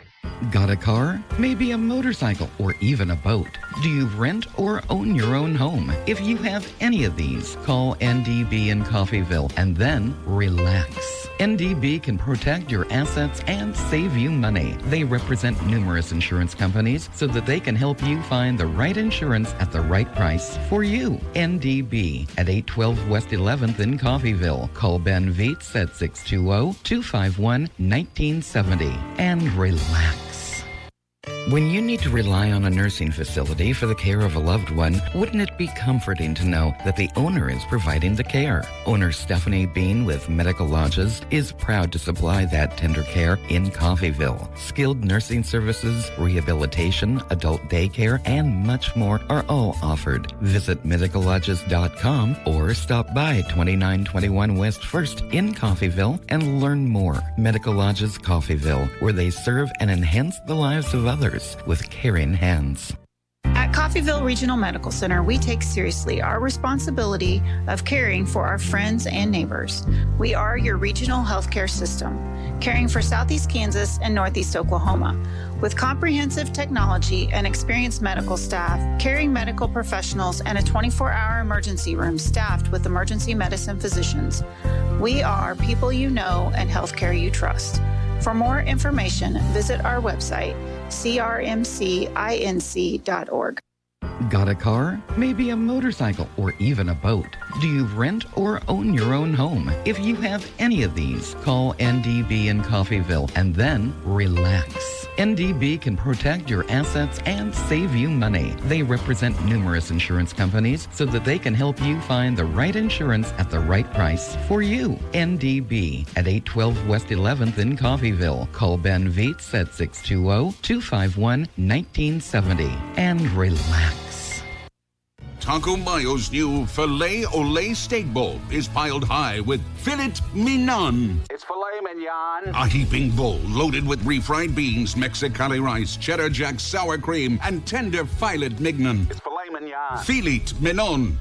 Got a car? Maybe a motorcycle or even a boat? Do you rent or own your own home? If you have any of these, call NDB in Coffeyville and then relax. NDB can protect your assets and save you money. They represent numerous insurance companies so that they can help you find the right insurance at the right price for you. NDB at 812 West 11th in Coffeyville. Call Ben Vietz at 620-251-1970 and relax. When you need to rely on a nursing facility for the care of a loved one, wouldn't it be comforting to know that the owner is providing the care? Owner Stephanie Bean with Medical Lodges is proud to supply that tender care in Coffeyville. Skilled nursing services, rehabilitation, adult daycare, and much more are all offered. Visit medicallodges.com or stop by 2921 West 1st in Coffeyville and learn more. Medical Lodges Coffeyville, where they serve and enhance the lives of others with caring hands. At Coffeyville Regional Medical Center, we take seriously our responsibility of caring for our friends and neighbors. We are your regional healthcare system, caring for Southeast Kansas and Northeast Oklahoma. With comprehensive technology and experienced medical staff, caring medical professionals, and a 24-hour emergency room staffed with emergency medicine physicians, we are people you know and healthcare you trust. For more information, visit our website, crmcinc.org. Got a car? Maybe a motorcycle or even a boat? Do you rent or own your own home? If you have any of these, call NDB in Coffeyville and then relax. NDB can protect your assets and save you money. They represent numerous insurance companies so that they can help you find the right insurance at the right price for you. NDB at 812 West 11th in Coffeyville. Call Ben Vietz at 620-251-1970 and relax. Taco Mayo's new Filet Olé Steak Bowl is piled high with filet mignon. It's filet mignon. A heaping bowl loaded with refried beans, Mexicali rice, cheddar jack sour cream, and tender filet mignon. It's filet mignon. Filet mignon.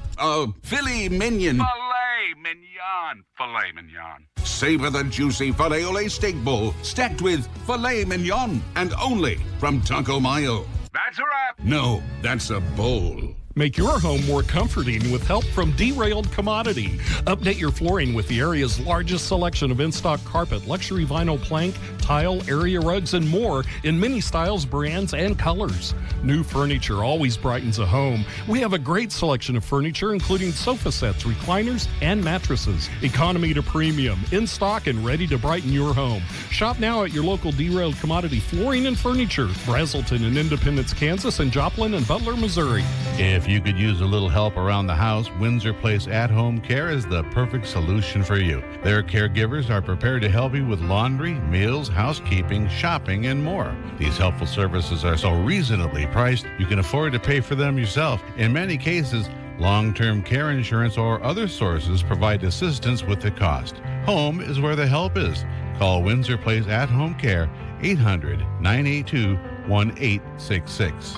Filet mignon. Filet mignon. Filet mignon. Savor the juicy Filet Olé Steak Bowl stacked with filet mignon and only from Taco Mayo. That's a wrap. No, that's a bowl. Make your home more comforting with help from Derailed Commodity. Update your flooring with the area's largest selection of in-stock carpet, luxury vinyl plank, tile, area rugs, and more in many styles, brands, and colors. New furniture always brightens a home. We have a great selection of furniture, including sofa sets, recliners, and mattresses. Economy to premium, in stock and ready to brighten your home. Shop now at your local Derailed Commodity Flooring and Furniture, Brazelton in Independence, Kansas, and Joplin and Butler, Missouri. If you could use a little help around the house, Windsor Place at-home care is the perfect solution for you. Their caregivers are prepared to help you with laundry, meals, housekeeping, shopping, and more. These helpful services are so reasonably priced, you can afford to pay for them yourself. In many cases, long-term care insurance or other sources provide assistance with the cost. Home is where the help is. Call Windsor Place at-home care, 800-982-1866.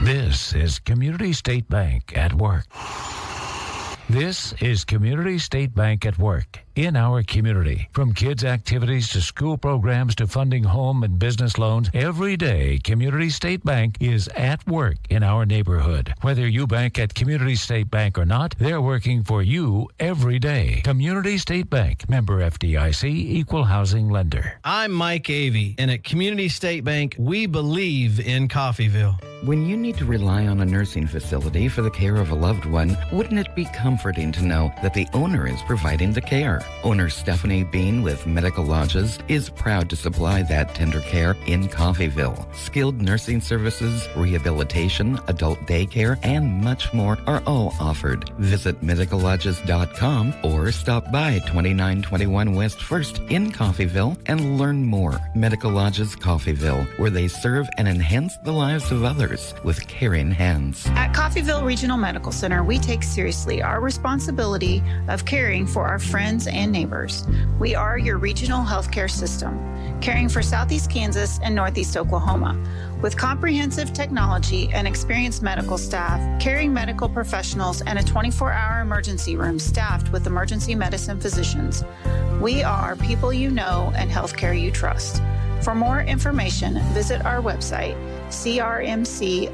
This is Community State Bank at Work. This is Community State Bank at Work in our community. From kids' activities to school programs to funding home and business loans, every day Community State Bank is at work in our neighborhood. Whether you bank at Community State Bank or not, they're working for you every day. Community State Bank, member FDIC, equal housing lender. I'm Mike Avey, and at Community State Bank, we believe in Coffeyville. When you need to rely on a nursing facility for the care of a loved one, wouldn't it be comforting to know that the owner is providing the care? Owner Stephanie Bean with Medical Lodges is proud to supply that tender care in Coffeyville. Skilled nursing services, rehabilitation, adult daycare, and much more are all offered. Visit medicallodges.com or stop by 2921 West 1st in Coffeyville and learn more. Medical Lodges Coffeyville, where they serve and enhance the lives of others with caring hands. At Coffeyville Regional Medical Center, we take seriously our responsibility of caring for our friends and neighbors. We are your regional healthcare system, caring for Southeast Kansas and Northeast Oklahoma. With comprehensive technology and experienced medical staff, caring medical professionals, and a 24-hour emergency room staffed with emergency medicine physicians, we are people you know and healthcare you trust. For more information, visit our website, crmcinc.org.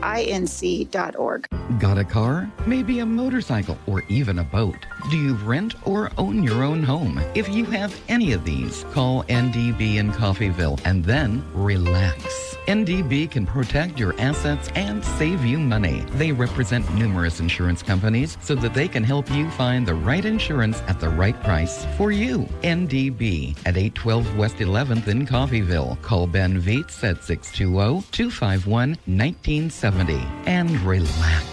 Got a car? Maybe a motorcycle or even a boat. Do you rent or own your own home? If you have any of these, call NDB in Coffeyville and then relax. NDB can protect your assets and save you money. They represent numerous insurance companies so that they can help you find the right insurance at the right price for you. NDB at 812 West 11th in Coffeyville. Call Ben Vietz at 620-251-1970 and relax.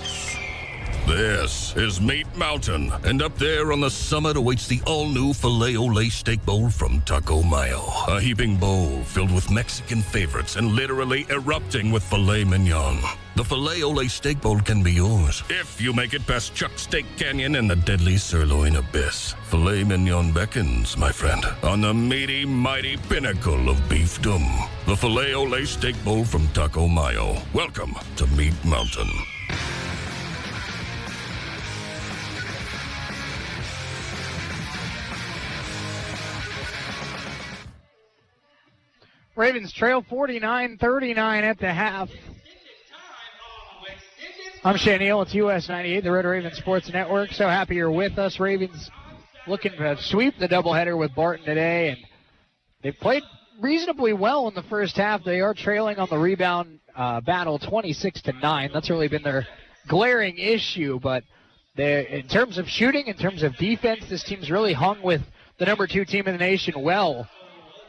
This is Meat Mountain, and up there on the summit awaits the all-new Filet-O-Lay Steak Bowl from Taco Mayo. A heaping bowl filled with Mexican favorites and literally erupting with filet mignon. The Filet-O-Lay Steak Bowl can be yours if you make it past Chuck's Steak Canyon and the deadly sirloin abyss. Filet mignon beckons, my friend, on the meaty, mighty pinnacle of beefdom. The Filet-O-Lay Steak Bowl from Taco Mayo. Welcome to Meat Mountain. Ravens trail 49-39 at the half. I'm Shane Neal. It's US 98, the Red Raven Sports Network. So happy you're with us. Ravens looking to sweep the doubleheader with Barton today, and they played reasonably well in the first half. They are trailing on the rebound battle 26-9. That's really been their glaring issue, but in terms of shooting, in terms of defense, this team's really hung with the number 2 team in the nation well.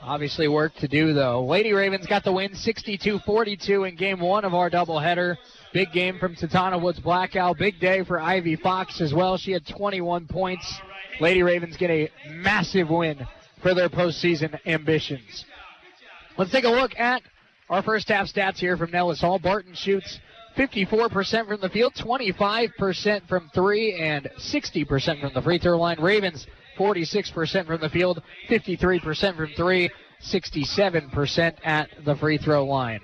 Obviously work to do, though. Lady Ravens got the win 62-42 in game 1 of our doubleheader. Big game from Tatana Woods Blackout. Big day for Ivy Fox as well. She had 21 points. Lady Ravens get a massive win for their postseason ambitions. Let's take a look at our first half stats here from Nellis Hall. Barton shoots 54% from the field, 25% from 3, and 60% from the free throw line. Ravens 46% from the field, 53% from 3, 67% at the free throw line.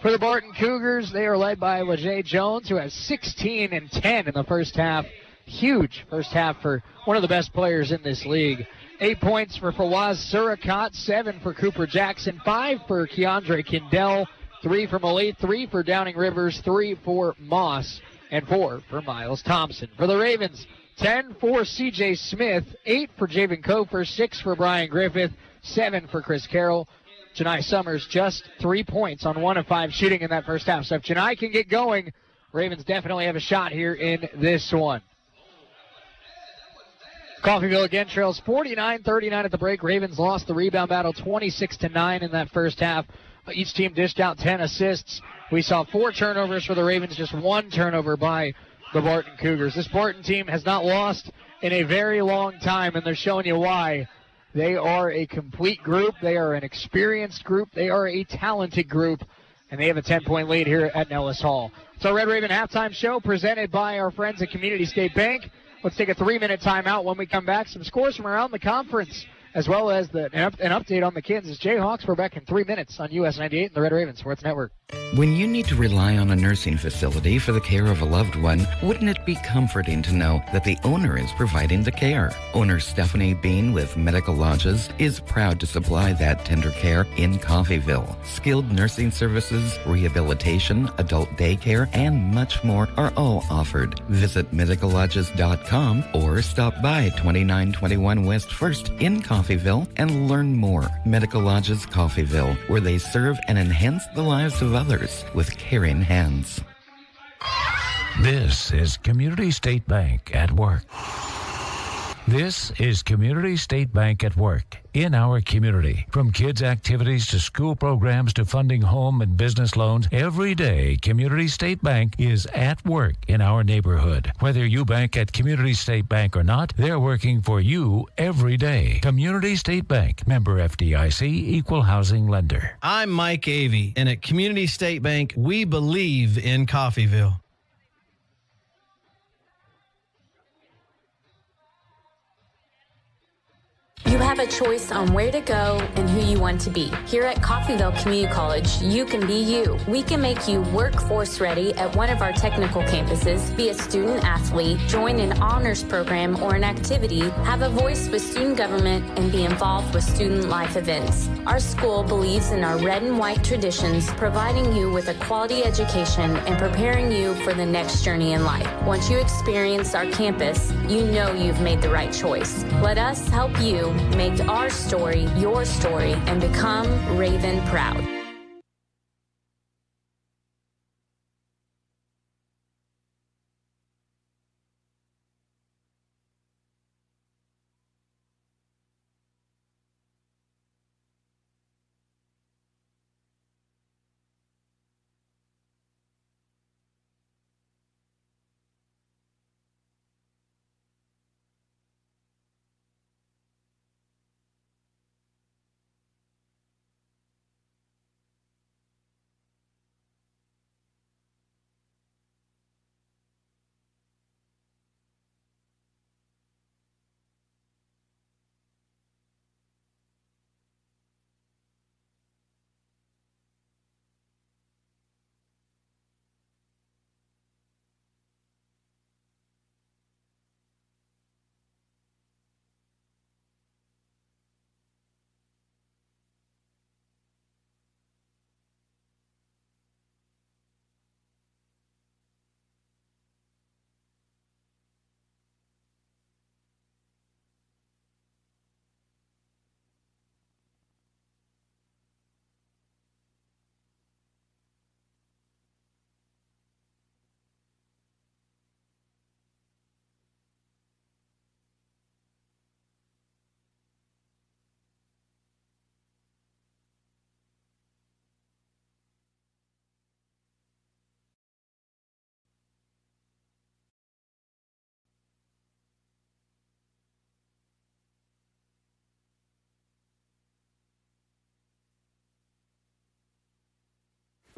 For the Barton Cougars, they are led by Lejeune Jones, who has 16 and 10 in the first half. Huge first half for one of the best players in this league. 8 points for Fawaz Surakat, 7 for Cooper Jackson, 5 for Keandre Kindell, 3 for Malay, 3 for Downing Rivers, 3 for Moss, and 4 for Miles Thompson. For the Ravens, 10 for C.J. Smith, 8 for Javen Kofer, 6 for Brian Griffith, 7 for Chris Carroll. Janai Summers just 3 points on 1 of 5 shooting in that first half. So if Janai can get going, Ravens definitely have a shot here in this one. Coffeyville again trails 49-39 at the break. Ravens lost the rebound battle 26-9 in that first half. Each team dished out 10 assists. We saw 4 turnovers for the Ravens, just 1 turnover by the Barton Cougars. This Barton team has not lost in a very long time, and they're showing you why. They are a complete group. They are an experienced group. They are a talented group, and they have a 10-point lead here at Nellis Hall. It's our Red Raven halftime show presented by our friends at Community State Bank. Let's take a 3-minute timeout. When we come back, some scores from around the conference, as well as an update on the Kansas Jayhawks. We're back in 3 minutes on US 98 and the Red Raven Sports Network. When you need to rely on a nursing facility for the care of a loved one, wouldn't it be comforting to know that the owner is providing the care? Owner Stephanie Bean with Medical Lodges is proud to supply that tender care in Coffeyville. Skilled nursing services, rehabilitation, adult daycare, and much more are all offered. Visit medicallodges.com or stop by 2921 West 1st in Coffeyville and learn more. Medical Lodges Coffeyville, where they serve and enhance the lives of others with caring hands. This is Community State Bank at work. This is Community State Bank at work in our community. From kids' activities to school programs to funding home and business loans, every day Community State Bank is at work in our neighborhood. Whether you bank at Community State Bank or not, they're working for you every day. Community State Bank, member FDIC, equal housing lender. I'm Mike Avey, and at Community State Bank, we believe in Coffeyville. You have a choice on where to go and who you want to be. Here at Coffeyville Community College, you can be you. We can make you workforce ready at one of our technical campuses, be a student athlete, join an honors program or an activity, have a voice with student government, and be involved with student life events. Our school believes in our red and white traditions, providing you with a quality education and preparing you for the next journey in life. Once you experience our campus, you know you've made the right choice. Let us help you make our story your story and become Raven proud.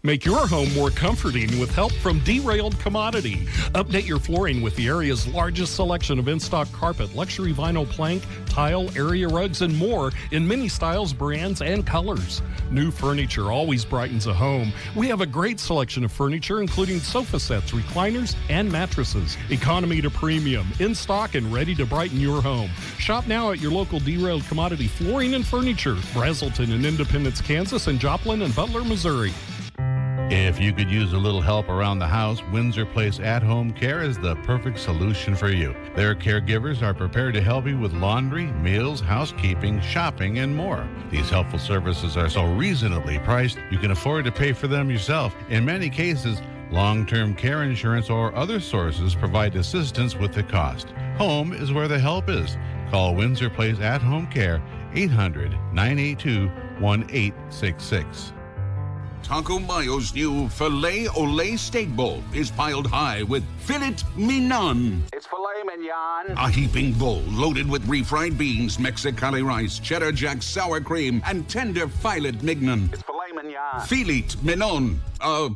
Make your home more comforting with help from Derailed Commodity. Update your flooring with the area's largest selection of in-stock carpet, luxury vinyl plank, tile, area rugs, and more in many styles, brands, and colors. New furniture always brightens a home. We have a great selection of furniture, including sofa sets, recliners, and mattresses. Economy to premium, in stock and ready to brighten your home. Shop now at your local Derailed Commodity Flooring and Furniture, Brazelton in Independence, Kansas, and Joplin and Butler, Missouri. If you could use a little help around the house, Windsor Place At-Home Care is the perfect solution for you. Their caregivers are prepared to help you with laundry, meals, housekeeping, shopping, and more. These helpful services are so reasonably priced, you can afford to pay for them yourself. In many cases, long-term care insurance or other sources provide assistance with the cost. Home is where the help is. Call Windsor Place At-Home Care, 800-982-1866. Taco Mayo's new Filet Olé Steak Bowl is piled high with filet mignon. It's filet mignon. A heaping bowl loaded with refried beans, Mexicali rice, cheddar jack, sour cream, and tender filet mignon. It's filet mignon. Filet mignon.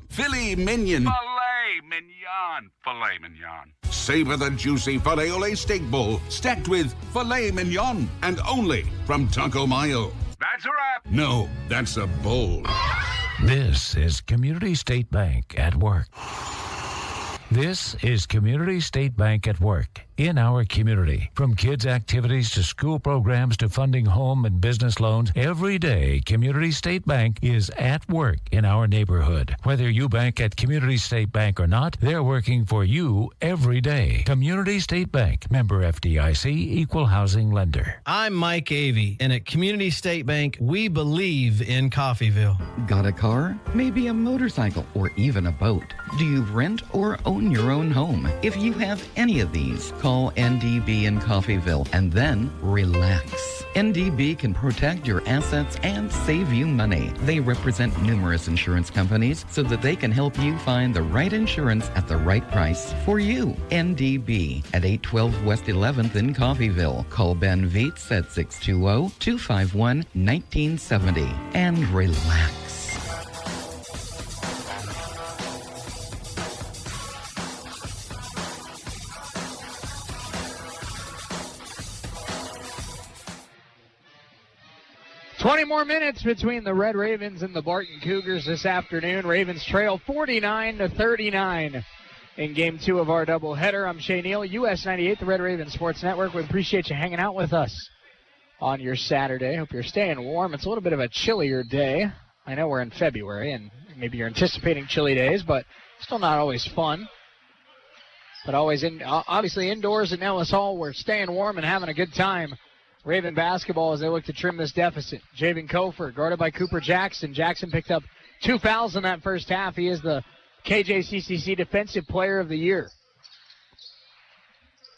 Filet mignon. Filet mignon. Filet mignon. Savor the juicy Filet Olé Steak Bowl stacked with filet mignon and only from Taco Mayo. That's a wrap. No, that's a bowl. This is Community State Bank at Work. This is Community State Bank at Work in our community. From kids' activities to school programs to funding home and business loans, every day Community State Bank is at work in our neighborhood. Whether you bank at Community State Bank or not, they're working for you every day. Community State Bank, member FDIC, equal housing lender. I'm Mike Avey, and at Community State Bank, we believe in Coffeyville. Got a car? Maybe a motorcycle or even a boat. Do you rent or own your own home? If you have any of these, call NDB in Coffeyville and then relax. NDB can protect your assets and save you money. They represent numerous insurance companies so that they can help you find the right insurance at the right price for you. NDB at 812 West 11th in Coffeyville. Call Ben Vietz at 620-251-1970 and relax. $20 more minutes between the Red Ravens and the Barton Cougars this afternoon. Ravens trail 49-39 in Game 2 of our doubleheader. I'm Shea Neal, US 98, the Red Raven Sports Network. We appreciate you hanging out with us on your Saturday. Hope you're staying warm. It's a little bit of a chillier day. I know we're in February, and maybe you're anticipating chilly days, but still not always fun. But always, obviously, indoors at Nellis Hall, we're staying warm and having a good time. Raven basketball as they look to trim this deficit. Javen Kofor guarded by Cooper Jackson. Jackson picked up 2 fouls in that first half. He is the KJCCC Defensive Player of the Year.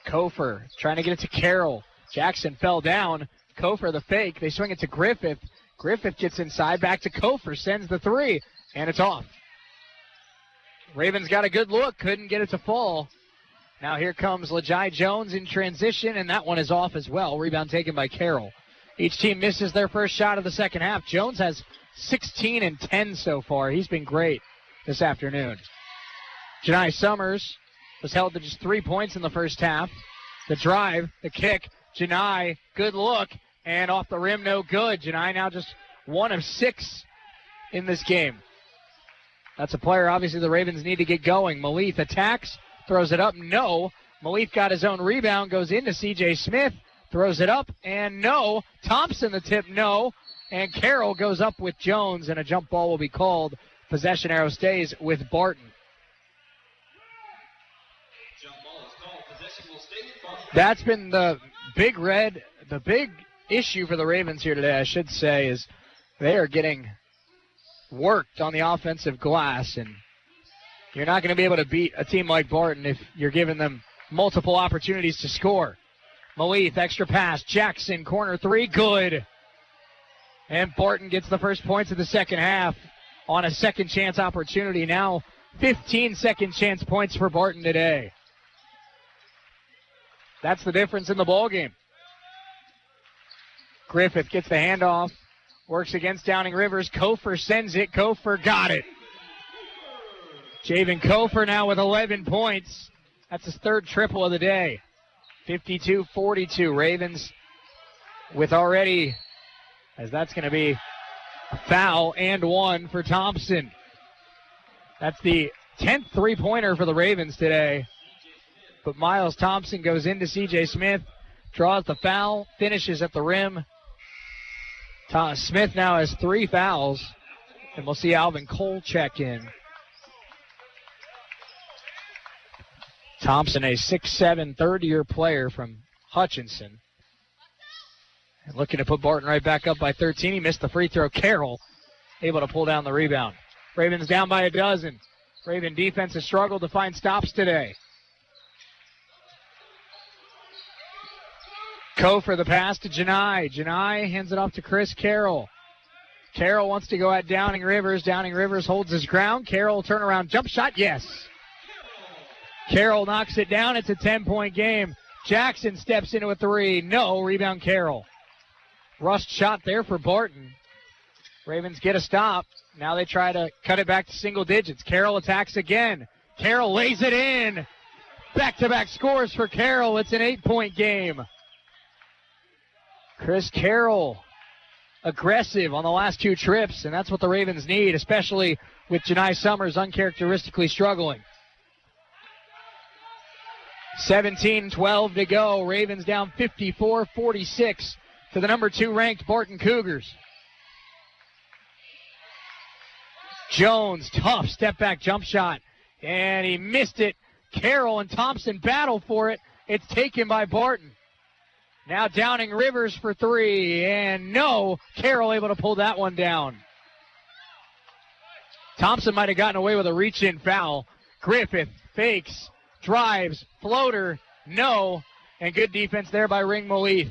Kofor trying to get it to Carroll. Jackson fell down. Kofor the fake. They swing it to Griffith. Griffith gets inside. Back to Kofor. Sends the 3. And it's off. Ravens got a good look. Couldn't get it to fall. Now here comes Lajai Jones in transition, and that one is off as well. Rebound taken by Carroll. Each team misses their first shot of the second half. Jones has 16 and 10 so far. He's been great this afternoon. Janai Summers was held to just 3 points in the first half. The drive, the kick, Janai, good look, and off the rim, no good. Janai now just 1 of 6 in this game. That's a player, obviously, the Ravens need to get going. Malith attacks. Throws it up, no. Malith got his own rebound, goes into C.J. Smith, throws it up, and no. Thompson the tip, no. And Carroll goes up with Jones, and a jump ball will be called. Possession arrow stays with Barton. That's been the big issue for the Ravens here today, I should say, is they are getting worked on the offensive glass, and you're not going to be able to beat a team like Barton if you're giving them multiple opportunities to score. Malith, extra pass. Jackson, corner 3, good. And Barton gets the first points of the second half on a second chance opportunity. Now 15 second chance points for Barton today. That's the difference in the ballgame. Griffith gets the handoff. Works against Downing Rivers. Kofor sends it. Kofor got it. Javen Kofor now with 11 points. That's his third triple of the day. 52-42. Ravens with already, as that's going to be a foul and 1 for Thompson. That's the 10th three-pointer for the Ravens today. But Miles Thompson goes into C.J. Smith, draws the foul, finishes at the rim. Smith now has 3 fouls, and we'll see Alvin Cole check in. Thompson, a 6'7", third-year player from Hutchinson. And looking to put Barton right back up by 13. He missed the free throw. Carroll able to pull down the rebound. Ravens down by a dozen. Raven defense has struggled to find stops today. Coe for the pass to Janai. Janai hands it off to Chris Carroll. Carroll wants to go at Downing Rivers. Downing Rivers holds his ground. Carroll turnaround jump shot, yes. Carroll knocks it down. It's a 10-point game. Jackson steps into a three. No, rebound Carroll. Rushed shot there for Barton. Ravens get a stop. Now they try to cut it back to single digits. Carroll attacks again. Carroll lays it in. Back-to-back scores for Carroll. It's an 8-point game. Chris Carroll aggressive on the last two trips, and that's what the Ravens need, especially with Janai Summers uncharacteristically struggling. 17-12 to go. Ravens down 54-46 to the number 2 ranked Barton Cougars. Jones, tough step-back jump shot, and he missed it. Carroll and Thompson battle for it. It's taken by Barton. Now Downing Rivers for three, and no, Carroll able to pull that one down. Thompson might have gotten away with a reach-in foul. Griffith fakes, drives, floater, no, and good defense there by Ring Malith.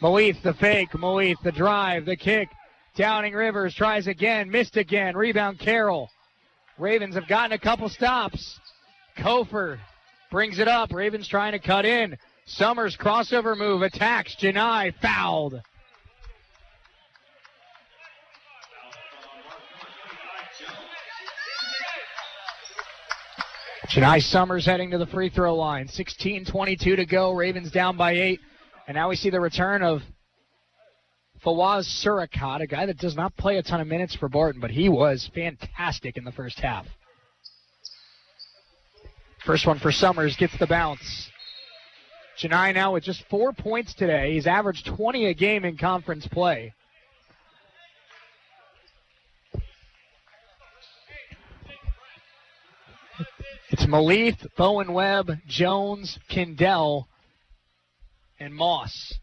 Malith the fake, Malith the drive, the kick. Downing Rivers tries again, missed again, rebound Carroll. Ravens have gotten a couple stops. Kofer brings it up, Ravens trying to cut in. Summers crossover move, attacks, Janai fouled. Janai Summers heading to the free throw line. 16:22 to go, Ravens down by 8. And now we see the return of Fawaz Surakat, a guy that does not play a ton of minutes for Barton, but he was fantastic in the first half. First one for Summers, gets the bounce. Janai now with just 4 points today. He's averaged 20 a game in conference play. It's Malith, Bowen Webb, Jones, Kindell, and Moss.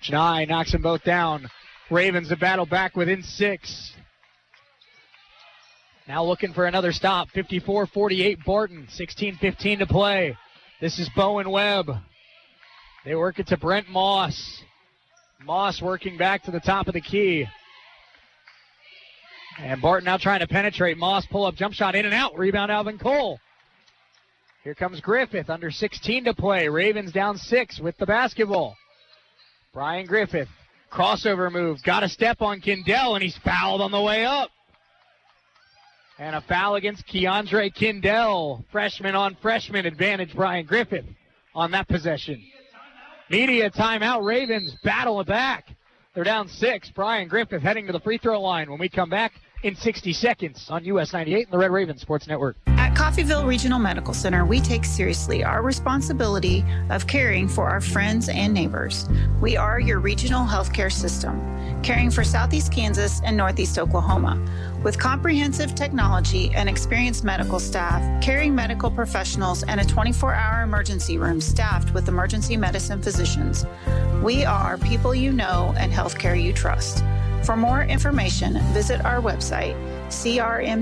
Janai knocks them both down. Ravens a battle back within 6. Now looking for another stop. 54-48 Barton. 16:15 to play. This is Bowen Webb. They work it to Brent Moss. Moss working back to the top of the key. And Barton now trying to penetrate. Moss pull-up jump shot in and out. Rebound Alvin Cole. Here comes Griffith, under 16 to play. Ravens down 6 with the basketball. Brian Griffith, crossover move. Got a step on Kindell, and he's fouled on the way up. And a foul against Keandre Kindell. Freshman on freshman advantage, Brian Griffith on that possession. Media timeout. Ravens battle it back. They're down 6. Brian Griffith heading to the free throw line when we come back in 60 seconds on US 98 and the Red Raven Sports Network. At Coffeyville Regional Medical Center, we take seriously our responsibility of caring for our friends and neighbors. We are your regional healthcare system, caring for Southeast Kansas and Northeast Oklahoma. With comprehensive technology and experienced medical staff, caring medical professionals, and a 24-hour emergency room staffed with emergency medicine physicians, we are people you know and healthcare you trust. For more information, visit our website, crmcinc.org.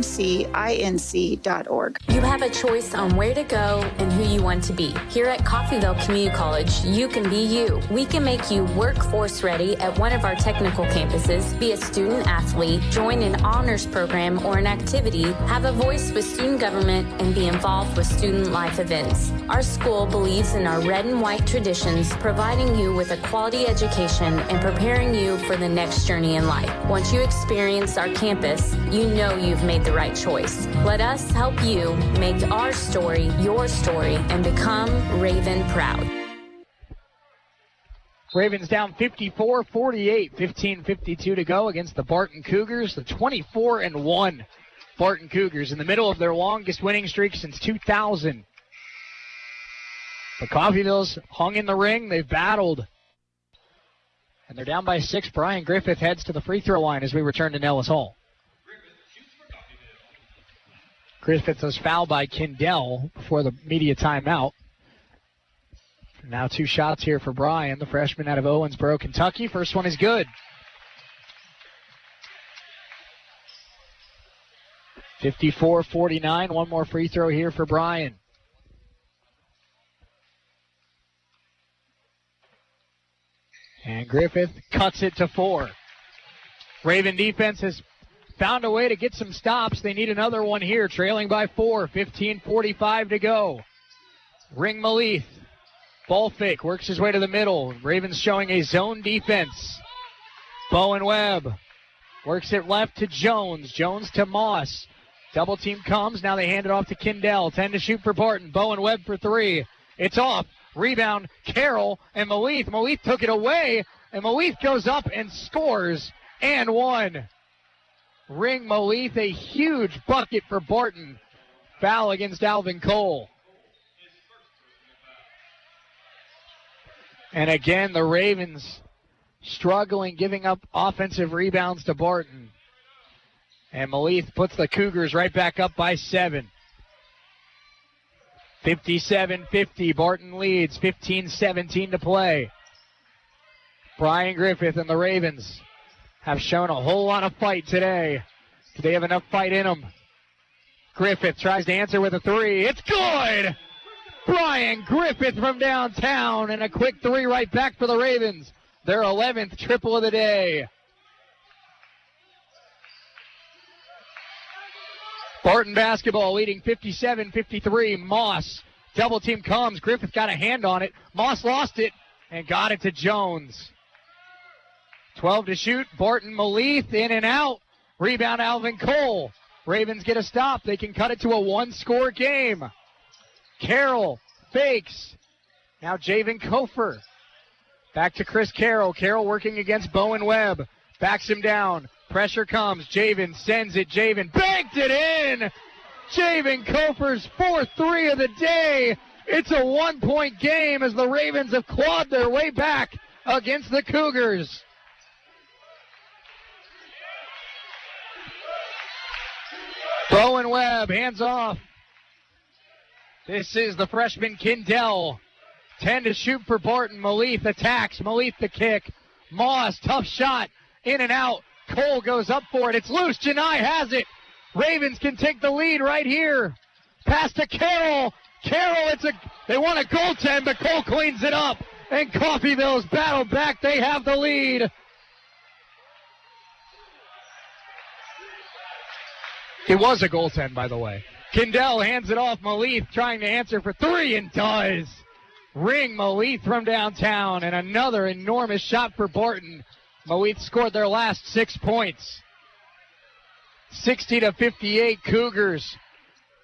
You have a choice on where to go and who you want to be. Here at Coffeyville Community College, you can be you. We can make you workforce ready at one of our technical campuses, be a student athlete, join an honors program or an activity, have a voice with student government, and be involved with student life events. Our school believes in our red and white traditions, providing you with a quality education and preparing you for the next journey in life. Once you experience our campus, you know you've made the right choice. Let us help you make our story your story and become Raven proud. Ravens down 54-48, 15:52 to go against the Barton Cougars, the 24-1 Barton Cougars in the middle of their longest winning streak since 2000. The Coffeyvilles hung in the ring. They've battled. And they're down by 6. Brian Griffith heads to the free throw line as we return to Nellis Hall. Griffith was fouled by Kindell before the media timeout. Now 2 shots here for Brian, the freshman out of Owensboro, Kentucky. First one is good. 54-49. One more free throw here for Brian. And Griffith cuts it to 4. Raven defense has found a way to get some stops. They need another one here, trailing by 4. 15:45 to go. Ring Malith. Ball fake, works his way to the middle. Ravens showing a zone defense. Bowen Webb works it left to Jones. Jones to Moss. Double team comes. Now they hand it off to Kindell. 10 to shoot for Barton. Bowen Webb for 3. It's off. Rebound, Carroll and Malith. Malith took it away, and Malith goes up and scores and one. Ring Malith, a huge bucket for Barton. Foul against Alvin Cole. And again, the Ravens struggling, giving up offensive rebounds to Barton. And Malith puts the Cougars right back up by 7. 57-50, Barton leads, 15-17 to play. Brian Griffith and the Ravens have shown a whole lot of fight today. Do they have enough fight in them? Griffith tries to answer with a 3. It's good! Brian Griffith from downtown, and a quick 3 right back for the Ravens. Their 11th triple of the day. Barton basketball leading 57-53. Moss. Double team comes. Griffith got a hand on it. Moss lost it and got it to Jones. 12 to shoot. Barton Malith in and out. Rebound Alvin Cole. Ravens get a stop. They can cut it to a 1-score game. Carroll fakes. Now Javen Kofer. Back to Chris Carroll. Carroll working against Bowen Webb. Backs him down. Pressure comes. Javen sends it. Javen banked it in. Javen Kofer's 4th 3 of the day. It's a 1-point game as the Ravens have clawed their way back against the Cougars. Bowen Webb, hands off. This is the freshman Kindell. 10 to shoot for Barton. Malith attacks. Malith the kick. Moss, tough shot. In and out. Cole goes up for it. It's loose. Janai has it. Ravens can take the lead right here. Pass to Carroll. Carroll, they want a goaltend, but Cole cleans it up. And Coffeyville's battled back. They have the lead. It was a goaltend, by the way. Kindell hands it off. Malith trying to answer for 3 and does. Ring Malith from downtown, and another enormous shot for Barton. Malith scored their last 6 points. 60-58 Cougars.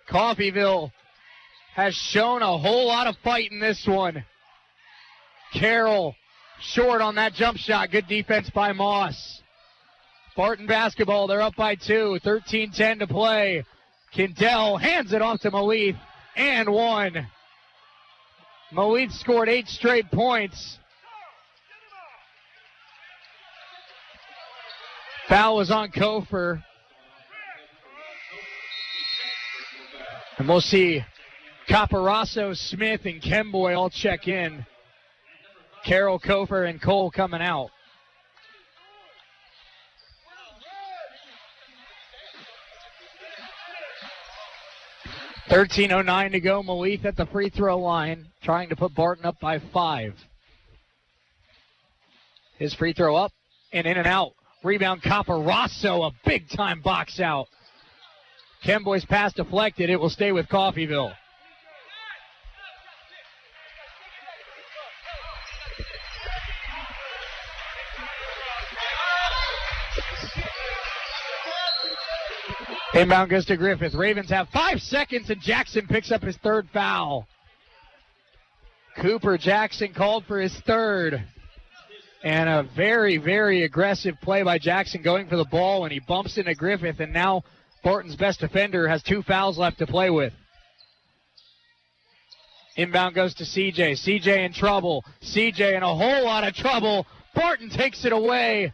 Coffeyville has shown a whole lot of fight in this one. Carroll short on that jump shot. Good defense by Moss. Barton basketball, they're up by 2. 13-10 to play. Kindell hands it off to Malith and 1. Malith scored 8 straight points. Foul was on Kofer. And we'll see Caparasso, Smith, and Kemboy all check in. Carroll, Kofer, and Cole coming out. .13:09 to go. Malith at the free throw line, trying to put Barton up by 5. His free throw up and in and out. Rebound Caparasso, a big-time box out. Kemboy's pass deflected. It will stay with Coffeyville. Inbound goes to Griffith. Ravens have 5 seconds, and Jackson picks up his 3rd foul. Cooper Jackson called for his 3rd. And a very, very aggressive play by Jackson going for the ball, and he bumps into Griffith, and now Barton's best defender has 2 fouls left to play with. Inbound goes to CJ. CJ in trouble. CJ in a whole lot of trouble. Barton takes it away.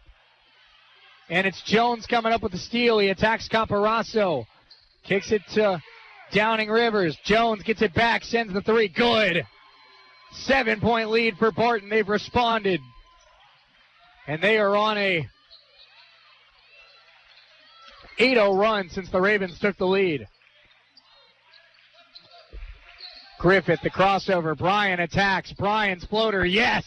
And it's Jones coming up with the steal. He attacks Caparaso. Kicks it to Downing Rivers. Jones gets it back, sends the three. Good. 7-point lead for Barton. They've responded. And they are on a 8-0 run since the Ravens took the lead. Griffith, the crossover. Bryan attacks. Bryan's floater. Yes.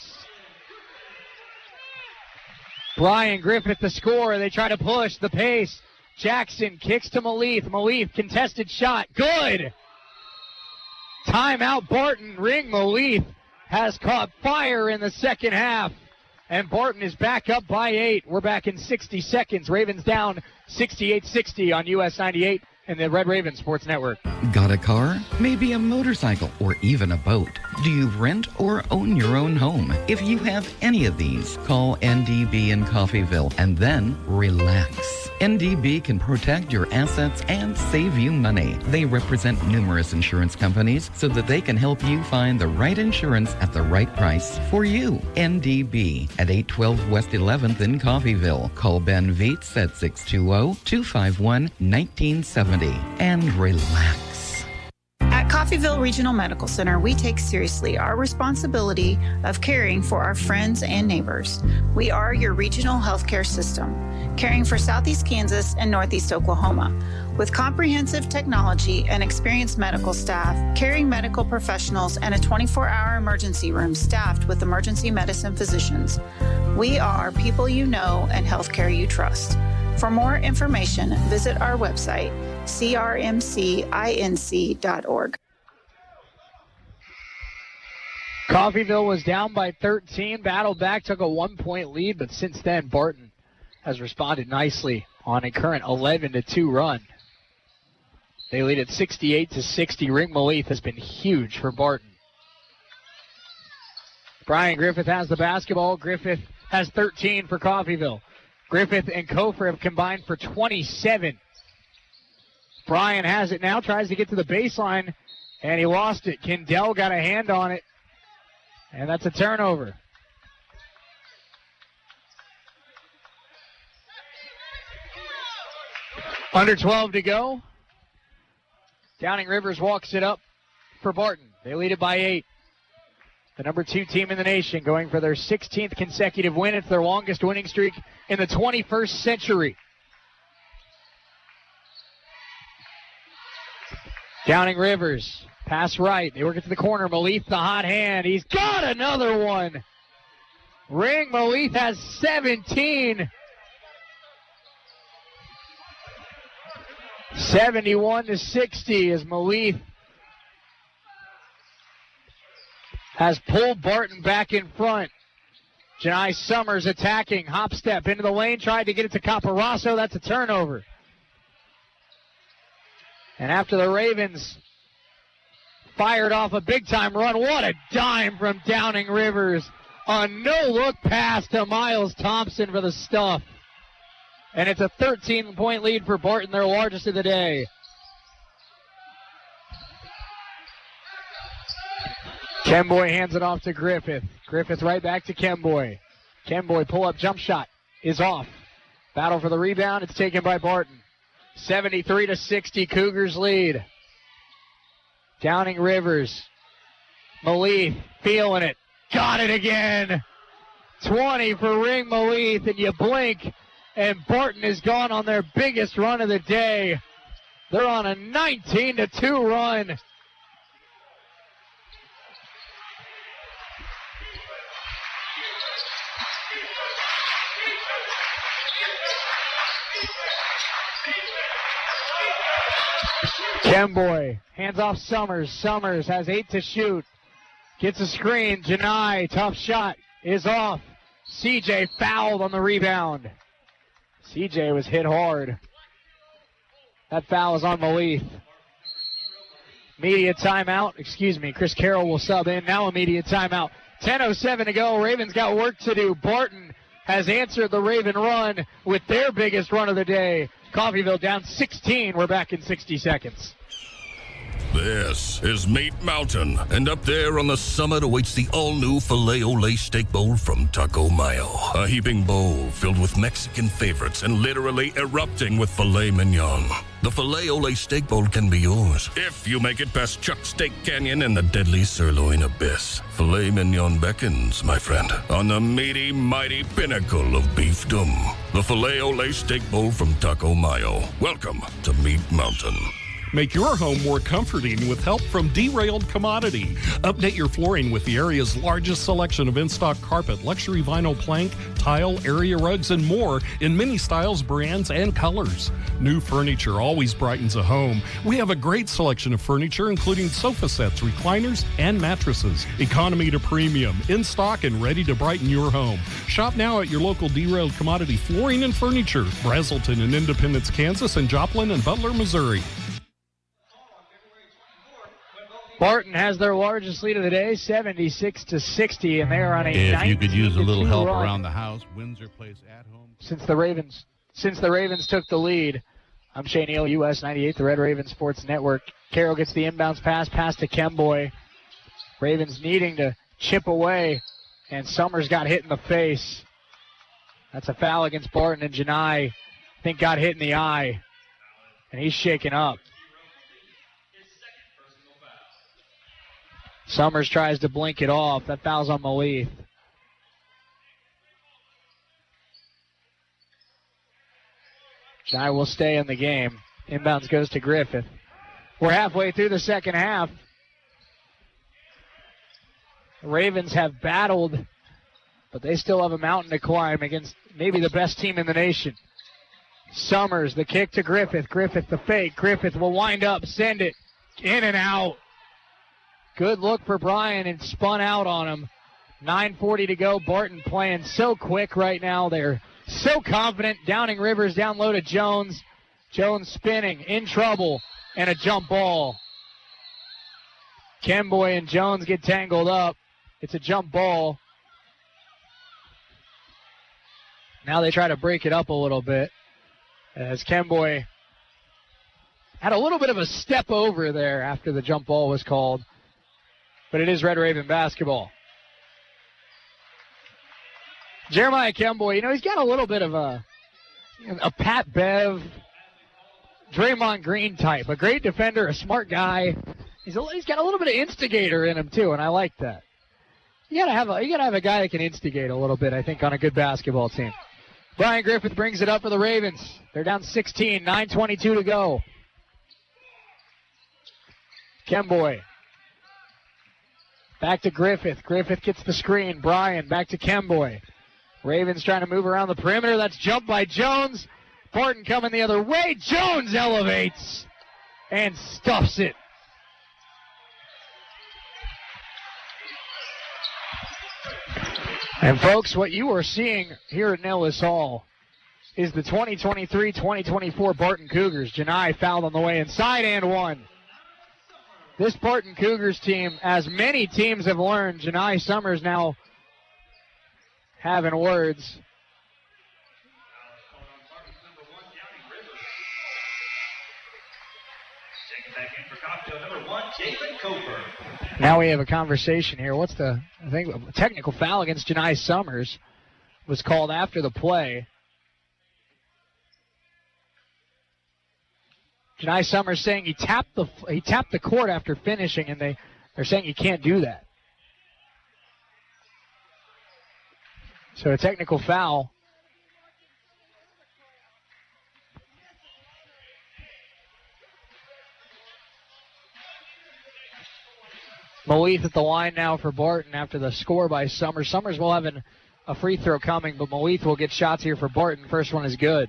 Bryan Griffith the score. They try to push the pace. Jackson kicks to Malith. Malith, contested shot. Good. Timeout Barton. Ring Malith has caught fire in the second half. And Barton is back up by 8. We're back in 60 seconds. Ravens down 68-60 on US 98 and the Red Raven Sports Network. Got a car? Maybe a motorcycle or even a boat? Do you rent or own your own home? If you have any of these, call NDB in Coffeyville and then relax. NDB can protect your assets and save you money. They represent numerous insurance companies so that they can help you find the right insurance at the right price for you. NDB at 812 West 11th in Coffeyville. Call Ben Vietz at 620-251-1970 and relax. At Coffeyville Regional Medical Center, we take seriously our responsibility of caring for our friends and neighbors. We are your regional healthcare system, caring for Southeast Kansas and Northeast Oklahoma. With comprehensive technology and experienced medical staff, caring medical professionals, and a 24-hour emergency room staffed with emergency medicine physicians. We are people you know and healthcare you trust. For more information, visit our website, crmcinc.org. Coffeyville was down by 13, battled back, took a 1-point lead, but since then, Barton has responded nicely on a current 11-2 run. They lead at 68-60. Ring Malith has been huge for Barton. Bryan Griffith has the basketball. Griffith has 13 for Coffeyville. Griffith and Kofer have combined for 27. Bryan has it now, tries to get to the baseline, and he lost it. Kendall got a hand on it, and that's a turnover. Under 12 to go. Downing Rivers walks it up for Barton. They lead it by 8. The number 2 team in the nation going for their 16th consecutive win. It's their longest winning streak in the 21st century. Downing Rivers, pass right. They work it to the corner. Malith, the hot hand. He's got another one. Ring Malith has 17. 71-60 as Malith has pulled Barton back in front. Janai Summers attacking. Hop step into the lane. Tried to get it to Caparaso. That's a turnover. And after the Ravens fired off a big-time run, what a dime from Downing Rivers. A no-look pass to Miles Thompson for the stuff. And it's a 13-point lead for Barton, their largest of the day. Kemboy hands it off to Griffith. Griffith right back to Kemboy. Kemboy pull-up jump shot is off. Battle for the rebound. It's taken by Barton. 73-60, Cougars lead. Downing Rivers. Malith feeling it. Got it again. 20 for Ring Malith, and you blink, and Barton is gone on their biggest run of the day. They're on a 19-2 run. Kemboy hands off Summers. Summers has 8 to shoot. Gets a screen. Janai, tough shot, is off. CJ fouled on the rebound. CJ was hit hard. That foul is on Malith. Media timeout. Excuse me, Chris Carroll will sub in. Now a media timeout. 10:07 to go. Ravens got work to do. Barton has answered the Raven run with their biggest run of the day. Coffeyville down 16. We're back in 60 seconds. This is Meat Mountain, and up there on the summit awaits the all-new Filet-O-Lay Steak Bowl from Taco Mayo. A heaping bowl filled with Mexican favorites and literally erupting with filet mignon. The Filet-O-Lay Steak Bowl can be yours if you make it past Chuck Steak Canyon and the deadly sirloin abyss. Filet mignon beckons, my friend, on the meaty, mighty pinnacle of beefdom. The Filet-O-Lay Steak Bowl from Taco Mayo. Welcome to Meat Mountain. Make your home more comforting with help from Derailed Commodity. Update your flooring with the area's largest selection of in-stock carpet, luxury vinyl plank, tile, area rugs, and more in many styles, brands, and colors. New furniture always brightens a home. We have a great selection of furniture, including sofa sets, recliners, and mattresses. Economy to premium, in stock and ready to brighten your home. Shop now at your local Derailed Commodity Flooring and Furniture, Brazelton in Independence, Kansas, and Joplin and Butler, Missouri. Barton has their largest lead of the day, 76-60, and they are on a 19-2 If you could use a little help run. around the house, Windsor plays at home. Since the Ravens took the lead, I'm Shane Neal, US 98, the Red Raven Sports Network. Carroll gets the inbounds pass to Kemboy. Ravens needing to chip away, and Summers got hit in the face. That's a foul against Barton, and Janai, I think, got hit in the eye, and he's shaken up. Summers tries to blink it off. That foul's on Malith. Janai will stay in the game. Inbounds goes to Griffith. We're halfway through the second half. The Ravens have battled, but they still have a mountain to climb against maybe the best team in the nation. Summers, the kick to Griffith. Griffith, the fake. Griffith will wind up, send it in and out. Good look for Bryan, and spun out on him. 9:40 to go. Barton playing so quick right now. They're so confident. Downing Rivers down low to Jones. Jones spinning, in trouble, and a jump ball. Kemboy and Jones get tangled up. It's a jump ball. Now they try to break it up a little bit, as Kemboy had a little bit of a step over there after the jump ball was called. But it is Red Raven basketball. Jeremiah Kemboy, he's got a little bit of a Pat Bev, Draymond Green type. A great defender, a smart guy. He's got a little bit of instigator in him too, and I like that. You gotta have a guy that can instigate a little bit, I think, on a good basketball team. Brian Griffith brings it up for the Ravens. They're down 16, 9:22 to go. Kemboy. Back to Griffith. Griffith gets the screen. Bryan back to Kemboy. Ravens trying to move around the perimeter. That's jumped by Jones. Barton coming the other way. Jones elevates and stuffs it. And folks, what you are seeing here at Nellis Hall is the 2023-2024 Barton Cougars. Janai fouled on the way inside and one. This Barton Cougars team, as many teams have learned, Janai Summers now having words. Now we have a conversation here. I think a technical foul against Janai Summers was called after the play. Janai Summers saying he tapped the court after finishing, and they're saying you can't do that. So a technical foul. Malith at the line now for Barton after the score by Summers. Summers will have a free throw coming, but Malith will get shots here for Barton. First one is good.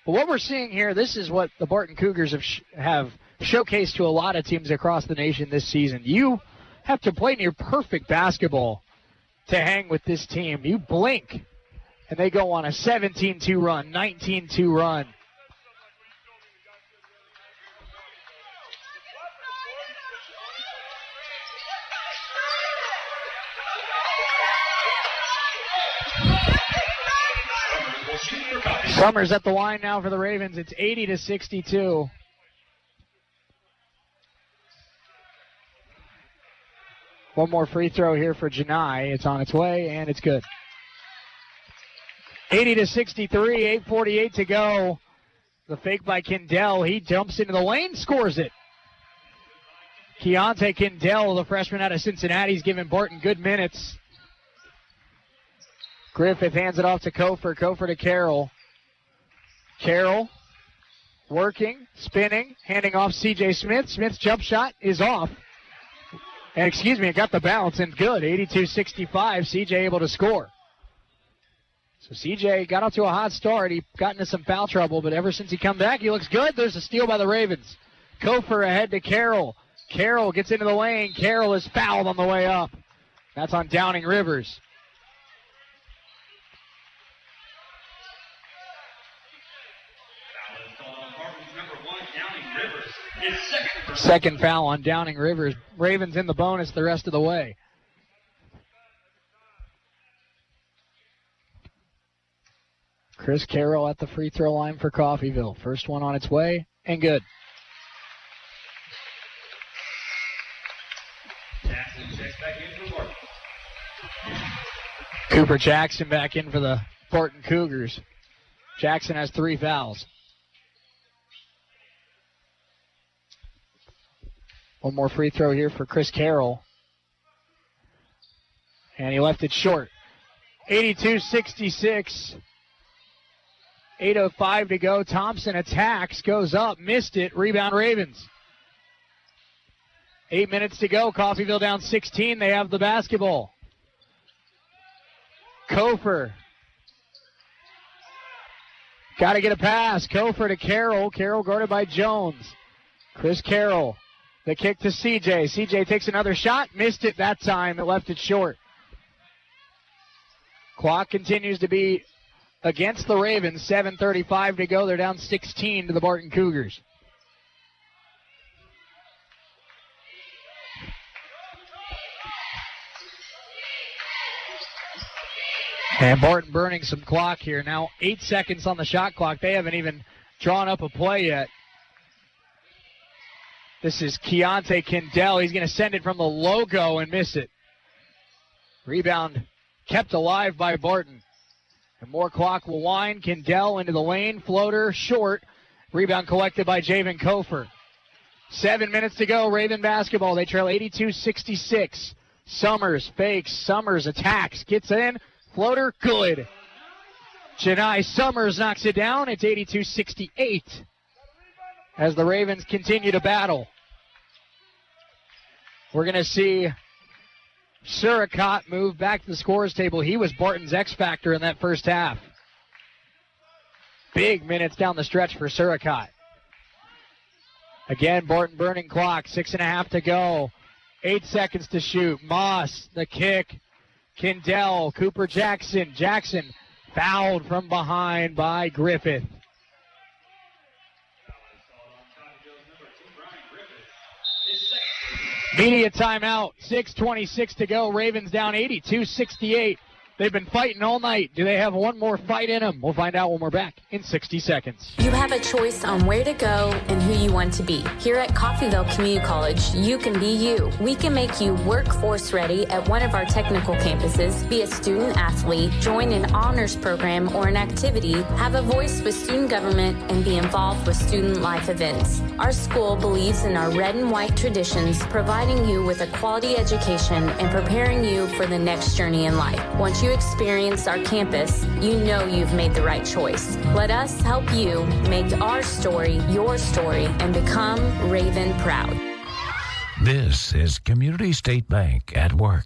But what we're seeing here, this is what the Barton Cougars have showcased to a lot of teams across the nation this season. You have to play near perfect basketball to hang with this team. You blink, and they go on a 17-2 run, 19-2 run. Summers at the line now for the Ravens. It's 80-62. One more free throw here for Janai. It's on its way, and it's good. 80-63, 8:48 to go. The fake by Kindell. He jumps into the lane, scores it. Keontae Kindell, the freshman out of Cincinnati, is giving Barton good minutes. Griffith hands it off to Kofor. Kofor to Carroll. Carroll working, spinning, handing off C.J. Smith. Smith's jump shot is off. And it got the bounce and good. 82-65, C.J. able to score. So C.J. got off to a hot start. He got into some foul trouble, but ever since he come back, he looks good. There's a steal by the Ravens. Kofor ahead to Carroll. Carroll gets into the lane. Carroll is fouled on the way up. That's on Downing Rivers. Second foul on Downing Rivers. Ravens in the bonus the rest of the way. Chris Carroll at the free throw line for Coffeyville. First one on its way, and good. Cooper Jackson back in for the Barton Cougars. Jackson has 3 fouls. One more free throw here for Chris Carroll. And he left it short. 82-66. 8:05 to go. Thompson attacks, goes up, missed it. Rebound Ravens. 8 minutes to go. Coffeyville down 16. They have the basketball. Kofor. Got to get a pass. Kofor to Carroll. Carroll guarded by Jones. Chris Carroll. The kick to CJ. CJ takes another shot. Missed it that time. It left it short. Clock continues to be against the Ravens. 7:35 to go. They're down 16 to the Barton Cougars. And Barton burning some clock here. Now 8 seconds on the shot clock. They haven't even drawn up a play yet. This is Keontae Kindell. He's going to send it from the logo and miss it. Rebound kept alive by Barton. And more clock will wind. Kindell into the lane. Floater short. Rebound collected by Javen Kofor. 7 minutes to go. Raven basketball. They trail 82-66. Summers fakes. Summers attacks. Gets in. Floater good. Janai Summers knocks it down. It's 82-68. As the Ravens continue to battle. We're going to see Suricott move back to the scorers table. He was Barton's X factor in that first half. Big minutes down the stretch for Suricott. Again, Barton burning clock. 6.5 to go. 8 seconds to shoot. Moss, the kick. Kindell, Cooper Jackson. Jackson fouled from behind by Griffith. Media timeout, 6:26 to go. Ravens down 82-68. They've been fighting all night. Do they have one more fight in them? We'll find out when we're back in 60 seconds. You have a choice on where to go and who you want to be. Here at Coffeyville Community College, you can be you. We can make you workforce ready at one of our technical campuses, be a student athlete, join an honors program or an activity, have a voice with student government, and be involved with student life events. Our school believes in our red and white traditions, providing you with a quality education and preparing you for the next journey in life. Once you experience our campus, you know you've made the right choice. Let us help you make our story your story and become Raven proud. This is Community State Bank at work.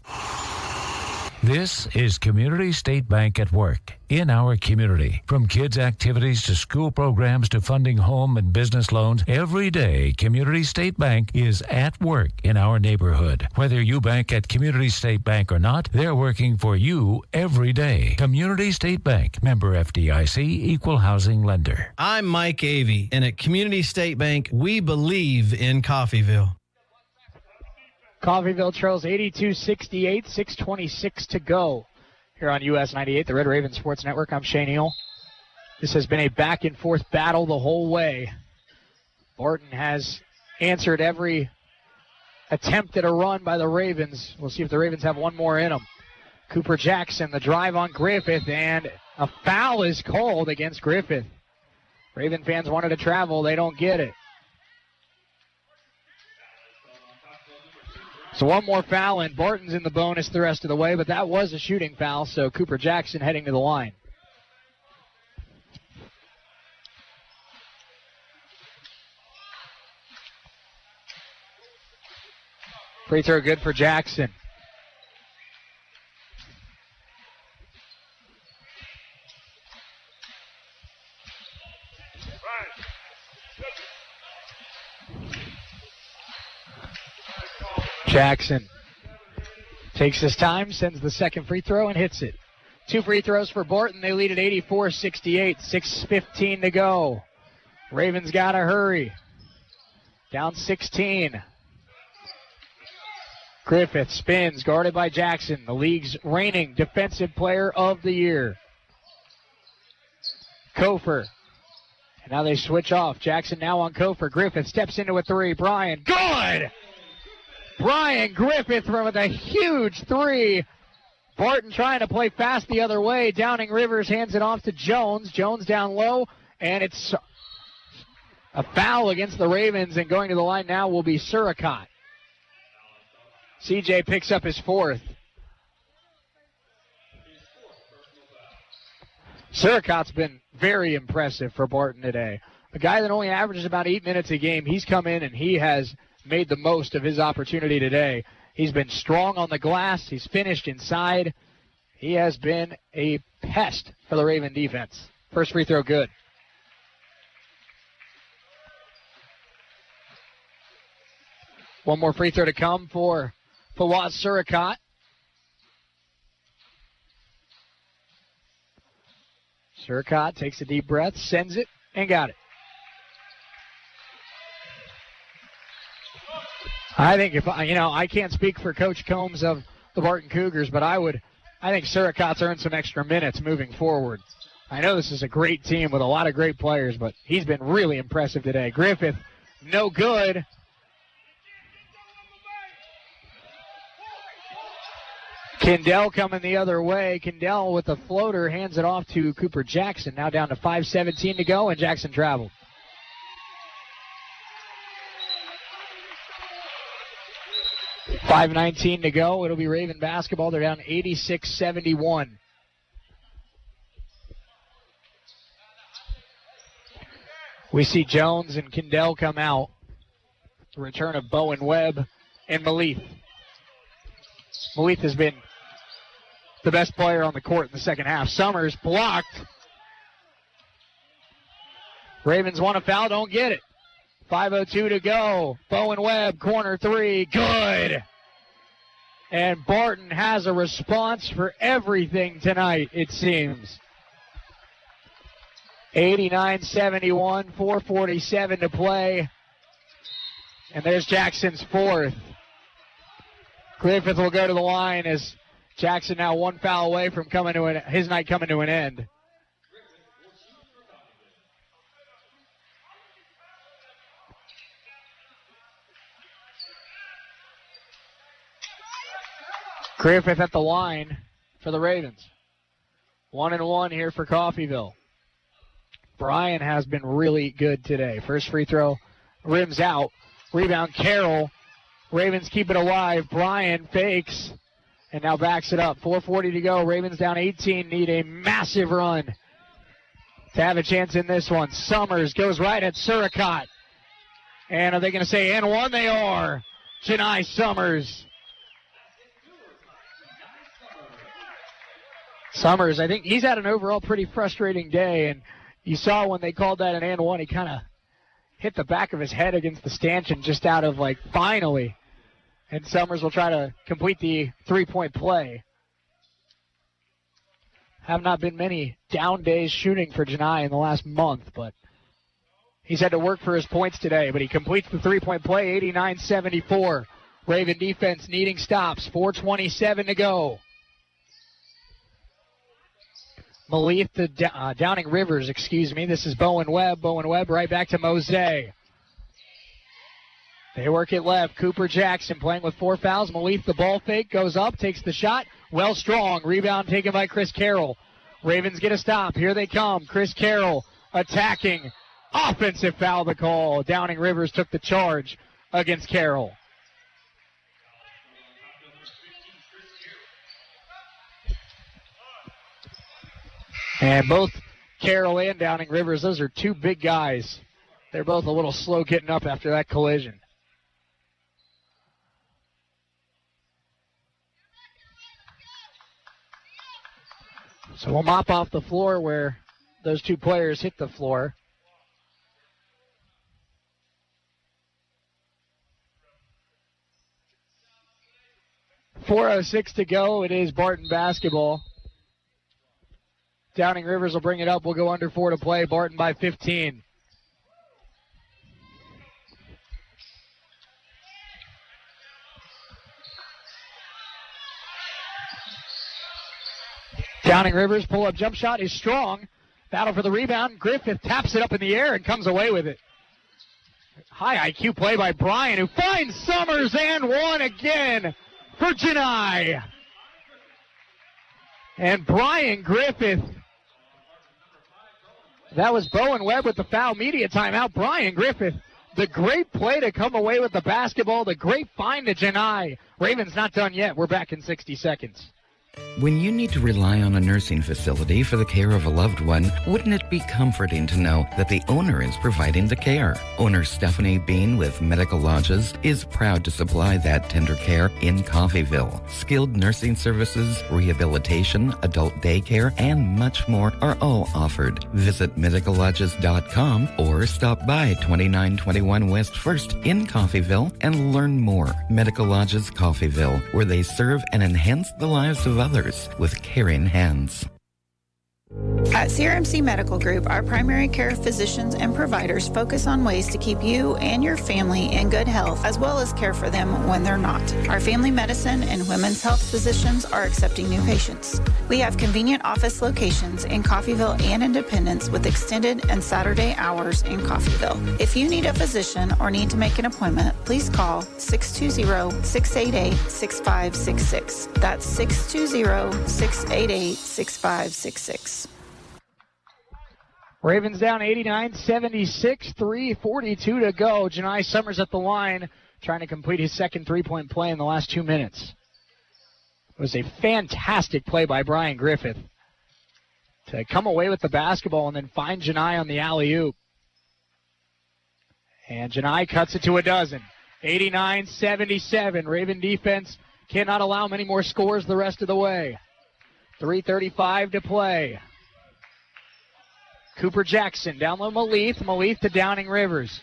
This is Community State Bank at work in our community. From kids' activities to school programs to funding home and business loans, every day Community State Bank is at work in our neighborhood. Whether you bank at Community State Bank or not, they're working for you every day. Community State Bank, member FDIC, equal housing lender. I'm Mike Avey, and at Community State Bank, we believe in Coffeyville. Coffeyville trails 82-68, 6:26 to go. Here on US 98, the Red Raven Sports Network, I'm Shane Eel. This has been a back-and-forth battle the whole way. Barton has answered every attempt at a run by the Ravens. We'll see if the Ravens have one more in them. Cooper Jackson, the drive on Griffith, and a foul is called against Griffith. Raven fans wanted to travel. They don't get it. So one more foul, and Barton's in the bonus the rest of the way, but that was a shooting foul, so Cooper Jackson heading to the line. Free throw good for Jackson. Jackson takes his time, sends the second free throw, and hits it. 2 free throws for Barton. They lead at 84-68. 6:15 to go. Ravens got to hurry. Down 16. Griffith spins, guarded by Jackson, the league's reigning defensive player of the year. Kofer. And now they switch off. Jackson now on Kofer. Griffith steps into a three. Brian, good! Brian Griffith with a huge three. Barton trying to play fast the other way. Downing Rivers hands it off to Jones. Jones down low, and it's a foul against the Ravens, and going to the line now will be Suricott. CJ picks up his 4th. Suricott's been very impressive for Barton today. A guy that only averages about 8 minutes a game, he's come in and he has made the most of his opportunity today. He's been strong on the glass. He's finished inside. He has been a pest for the Raven defense. First free throw good. One more free throw to come for Fawaz Suricott. Suricott takes a deep breath, sends it, and got it. I think I can't speak for Coach Combs of the Barton Cougars, but I think Suricott's earned some extra minutes moving forward. I know this is a great team with a lot of great players, but he's been really impressive today. Griffith, no good. Kindell coming the other way. Kindell with a floater hands it off to Cooper Jackson. Now down to 5:17 to go, and Jackson traveled. $5:19 to go. It'll be Raven basketball. They're down 86-71. We see Jones and Kindell come out. The return of Bowen Webb and Malith. Malith has been the best player on the court in the second half. Summers blocked. Ravens want a foul, don't get it. 5:02 to go. Bowen Webb, corner three, good. And Barton has a response for everything tonight, it seems. 89-71, 4:47 to play. And there's Jackson's 4th. Griffith will go to the line as Jackson now one foul away from his night coming to an end. Griffith at the line for the Ravens. 1-1 here for Coffeyville. Brian has been really good today. First free throw rims out. Rebound Carroll. Ravens keep it alive. Brian fakes and now backs it up. 4:40 to go. Ravens down 18. Need a massive run to have a chance in this one. Summers goes right at Suricott. And are they going to say and one? They are. Janai Summers. Summers, I think he's had an overall pretty frustrating day. And you saw when they called that an and one, he kind of hit the back of his head against the stanchion just out of finally. And Summers will try to complete the three-point play. Have not been many down days shooting for Janai in the last month, but he's had to work for his points today. But he completes the three-point play, 89-74. Raven defense needing stops, 4:27 to go. Malith to Downing Rivers, excuse me. This is Bowen Webb. Bowen Webb right back to Mose. They work it left. Cooper Jackson playing with 4 fouls. Malik the ball fake, goes up, takes the shot. Well strong. Rebound taken by Chris Carroll. Ravens get a stop. Here they come. Chris Carroll attacking. Offensive foul the call. Downing Rivers took the charge against Carroll. And both Carroll and Downing Rivers, those are two big guys. They're both a little slow getting up after that collision. So we'll mop off the floor where those two players hit the floor. .406 to go. It is Barton basketball. Downing Rivers will bring it up. We'll go under 4 to play. Barton by 15. Downing Rivers pull-up jump shot is strong. Battle for the rebound. Griffith taps it up in the air and comes away with it. High IQ play by Bryan, who finds Summers and one again for Janai. And Brian Griffith. That was Bowen Webb with the foul. Media timeout. Brian Griffith, the great play to come away with the basketball. The great find to Janai. Ravens not done yet. We're back in 60 seconds. When you need to rely on a nursing facility for the care of a loved one, wouldn't it be comforting to know that the owner is providing the care? Owner Stephanie Bean with Medical Lodges is proud to supply that tender care in Coffeyville. Skilled nursing services, rehabilitation, adult daycare, and much more are all offered. Visit medicallodges.com or stop by 2921 West 1st in Coffeyville and learn more. Medical Lodges Coffeyville, where they serve and enhance the lives of others with caring hands. At CRMC Medical Group, our primary care physicians and providers focus on ways to keep you and your family in good health, as well as care for them when they're not. Our family medicine and women's health physicians are accepting new patients. We have convenient office locations in Coffeyville and Independence with extended and Saturday hours in Coffeyville. If you need a physician or need to make an appointment, please call 620-688-6566. That's 620-688-6566. Ravens down 89-76, 3:42 to go. Janai Summers at the line trying to complete his second three-point play in the last 2 minutes. It was a fantastic play by Brian Griffith to come away with the basketball and then find Janai on the alley-oop. And Janai cuts it to a dozen. 89-77. Raven defense cannot allow many more scores the rest of the way. 3:35 to play. Cooper Jackson down low Malik to Downing Rivers.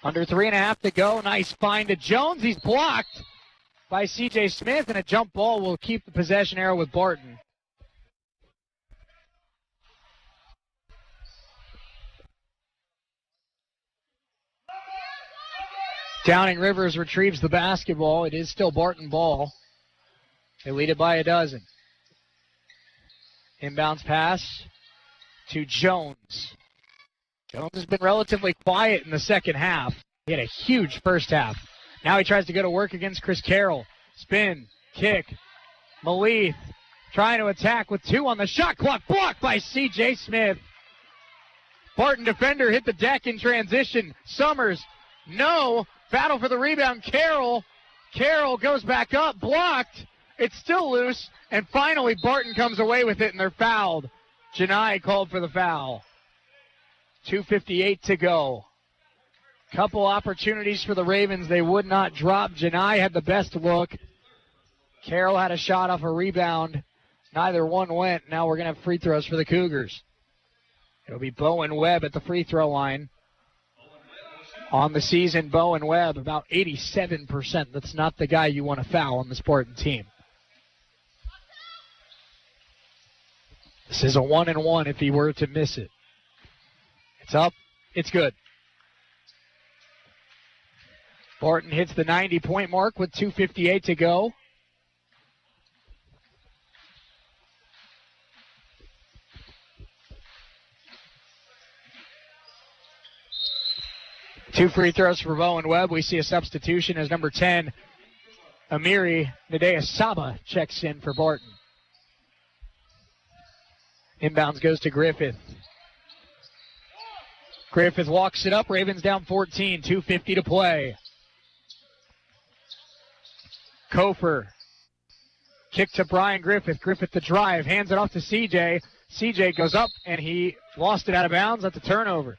Under 3.5 to go. Nice find to Jones. He's blocked by C.J. Smith, and a jump ball will keep the possession arrow with Barton. Downing Rivers retrieves the basketball. It is still Barton ball. They lead it by a dozen. Inbounds pass to Jones. Jones has been relatively quiet in the second half. He had a huge first half. Now he tries to go to work against Chris Carroll. Spin, kick. Malik trying to attack with 2 on the shot clock. Blocked by C.J. Smith. Barton defender hit the deck in transition. Summers, no. Battle for the rebound. Carroll goes back up. Blocked. It's still loose. And finally Barton comes away with it, and they're fouled. Janai called for the foul. 2:58 to go. Couple opportunities for the Ravens. They would not drop. Janai had the best look. Carroll had a shot off a rebound. Neither one went. Now we're going to have free throws for the Cougars. It'll be Bowen Webb at the free throw line. On the season, Bowen Webb, about 87%. That's not the guy you want to foul on the Spartan team. This is a 1-and-1 if he were to miss it. It's up. It's good. Barton hits the 90-point mark with 2:58 to go. 2 free throws for Bowen Webb. We see a substitution as number 10, Amiri Nadea Saba, checks in for Barton. Inbounds goes to Griffith. Griffith walks it up. Ravens down 14, 2:50 to play. Kofer. Kick to Brian Griffith. Griffith the drive. Hands it off to CJ. CJ goes up, and he lost it out of bounds. That's a turnover.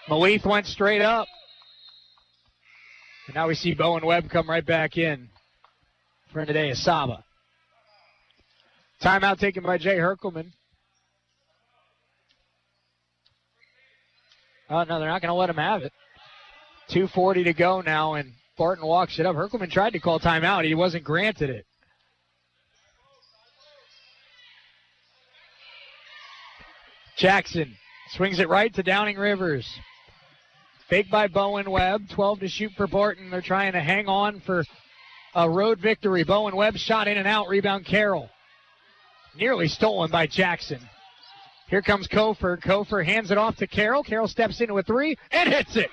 Malith went straight up. And now we see Bowen Webb come right back in for Nadea Saba. Timeout taken by Jay Herkelman. Oh, no, they're not going to let him have it. 2:40 to go now, and Barton walks it up. Herkelman tried to call timeout. He wasn't granted it. Jackson swings it right to Downing Rivers. Fake by Bowen Webb. 12 to shoot for Barton. They're trying to hang on for a road victory. Bowen Webb shot in and out. Rebound Carroll. Nearly stolen by Jackson. Here comes Kofer. Kofer hands it off to Carroll. Carroll steps into a three and hits it.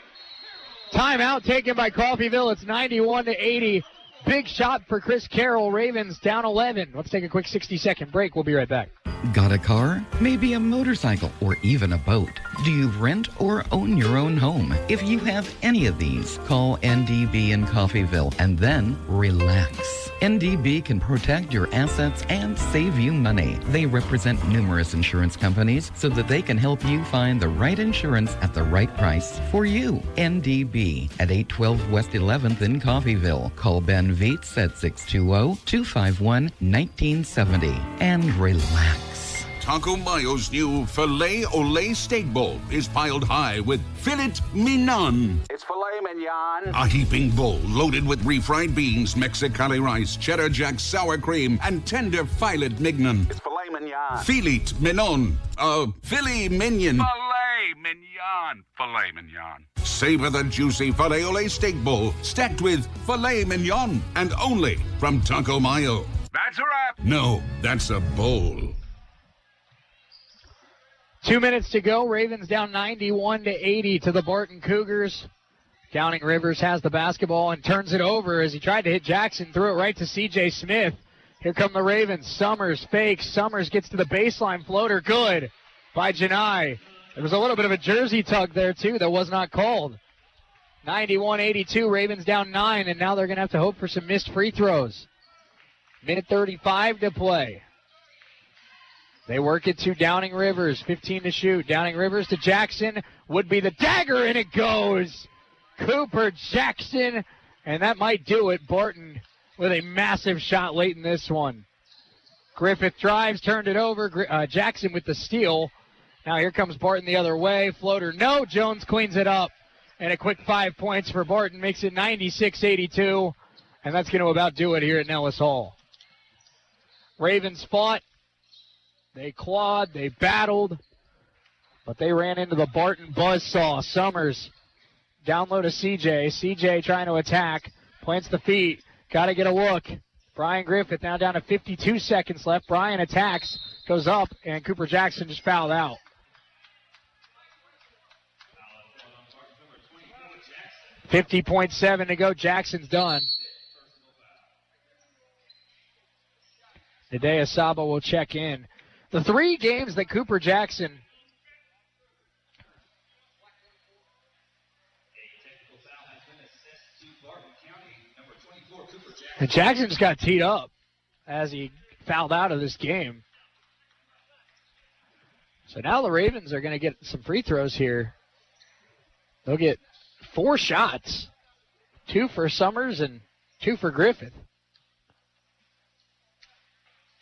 Timeout taken by Coffeyville. It's 91-80. Big shot for Chris Carroll. Ravens down 11. Let's take a quick 60-second break. We'll be right back. Got a car? Maybe a motorcycle or even a boat? Do you rent or own your own home? If you have any of these, call NDB in Coffeyville and then relax. NDB can protect your assets and save you money. They represent numerous insurance companies so that they can help you find the right insurance at the right price for you. NDB at 812 West 11th in Coffeyville. Call Ben Vietz at 620-251-1970 and relax. Taco Mayo's new Filet Olay Steak Bowl is piled high with filet mignon. It's filet mignon. A heaping bowl loaded with refried beans, Mexicali rice, cheddar jack sour cream, and tender filet mignon. It's filet mignon. Filet mignon. Filet mignon. Filet mignon. Filet mignon. Savor the juicy Filet Olay Steak Bowl stacked with filet mignon and only from Taco Mayo. That's a wrap. No, that's a bowl. 2 minutes to go. Ravens down 91-80 to the Barton Cougars. Downing Rivers has the basketball and turns it over as he tried to hit Jackson. Threw it right to C.J. Smith. Here come the Ravens. Summers fakes. Summers gets to the baseline floater. Good by Janai. There was a little bit of a jersey tug there, too, that was not called. 91-82. Ravens down 9, and now they're going to have to hope for some missed free throws. Minute 35 to play. They work it to Downing Rivers, 15 to shoot. Downing Rivers to Jackson, would be the dagger, and it goes. Cooper Jackson, and that might do it. Barton with a massive shot late in this one. Griffith drives, turned it over. Jackson with the steal. Now here comes Barton the other way. Floater, no. Jones cleans it up. And a quick 5 points for Barton makes it 96-82. And that's going to about do it here at Nellis Hall. Ravens fought. They clawed, they battled, but they ran into the Barton buzzsaw. Summers down low to CJ. CJ trying to attack, plants the feet, got to get a look. Brian Griffith now down to 52 seconds left. Brian attacks, goes up, and Cooper Jackson just fouled out. $50.7 to go. Jackson's done. Nadea Saba will check in. The 3 games that Cooper Jackson and Jackson just got teed up as he fouled out of this game. So now the Ravens are going to get some free throws here. They'll get 4 shots, 2 for Summers and 2 for Griffith.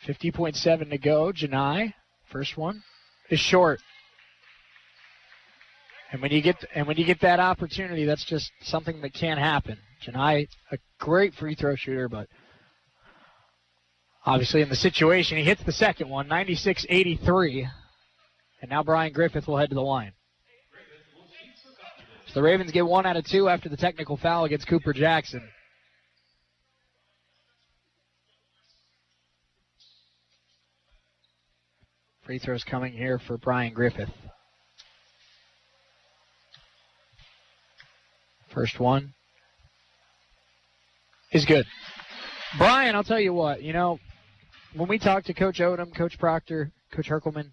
50.7 to go. Janai, first one, is short. And when you get that opportunity, that's just something that can't happen. Janai, a great free throw shooter, but obviously in the situation, he hits the second one, 96-83. And now Brian Griffith will head to the line. So the Ravens get 1 out of 2 after the technical foul against Cooper Jackson. Free throws coming here for Brian Griffith. First one is good. Brian, I'll tell you what, when we talk to Coach Odom, Coach Proctor, Coach Herkelman,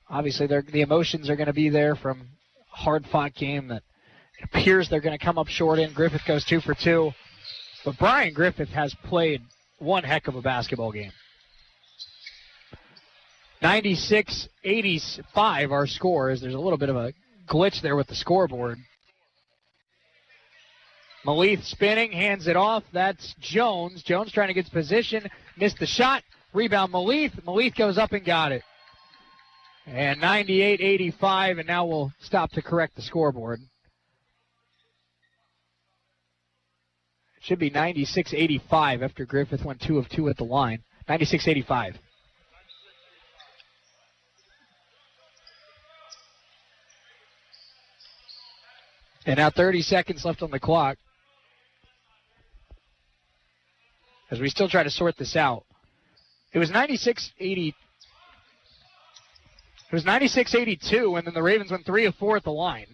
obviously the emotions are going to be there from a hard-fought game that it appears they're going to come up short in. Griffith goes 2 for 2. But Brian Griffith has played one heck of a basketball game. 96-85 our score, as there's a little bit of a glitch there with the scoreboard. Maleth spinning, hands it off. That's Jones. Jones trying to get position, missed the shot. Rebound Maleth. Maleth goes up and got it. And 98-85, and now we'll stop to correct the scoreboard. It should be 96-85 after Griffith went 2 of 2 at the line. 96-85. And now 30 seconds left on the clock, as we still try to sort this out. It was 96-80. It was 96-82, and then the Ravens went 3 of 4 at the line.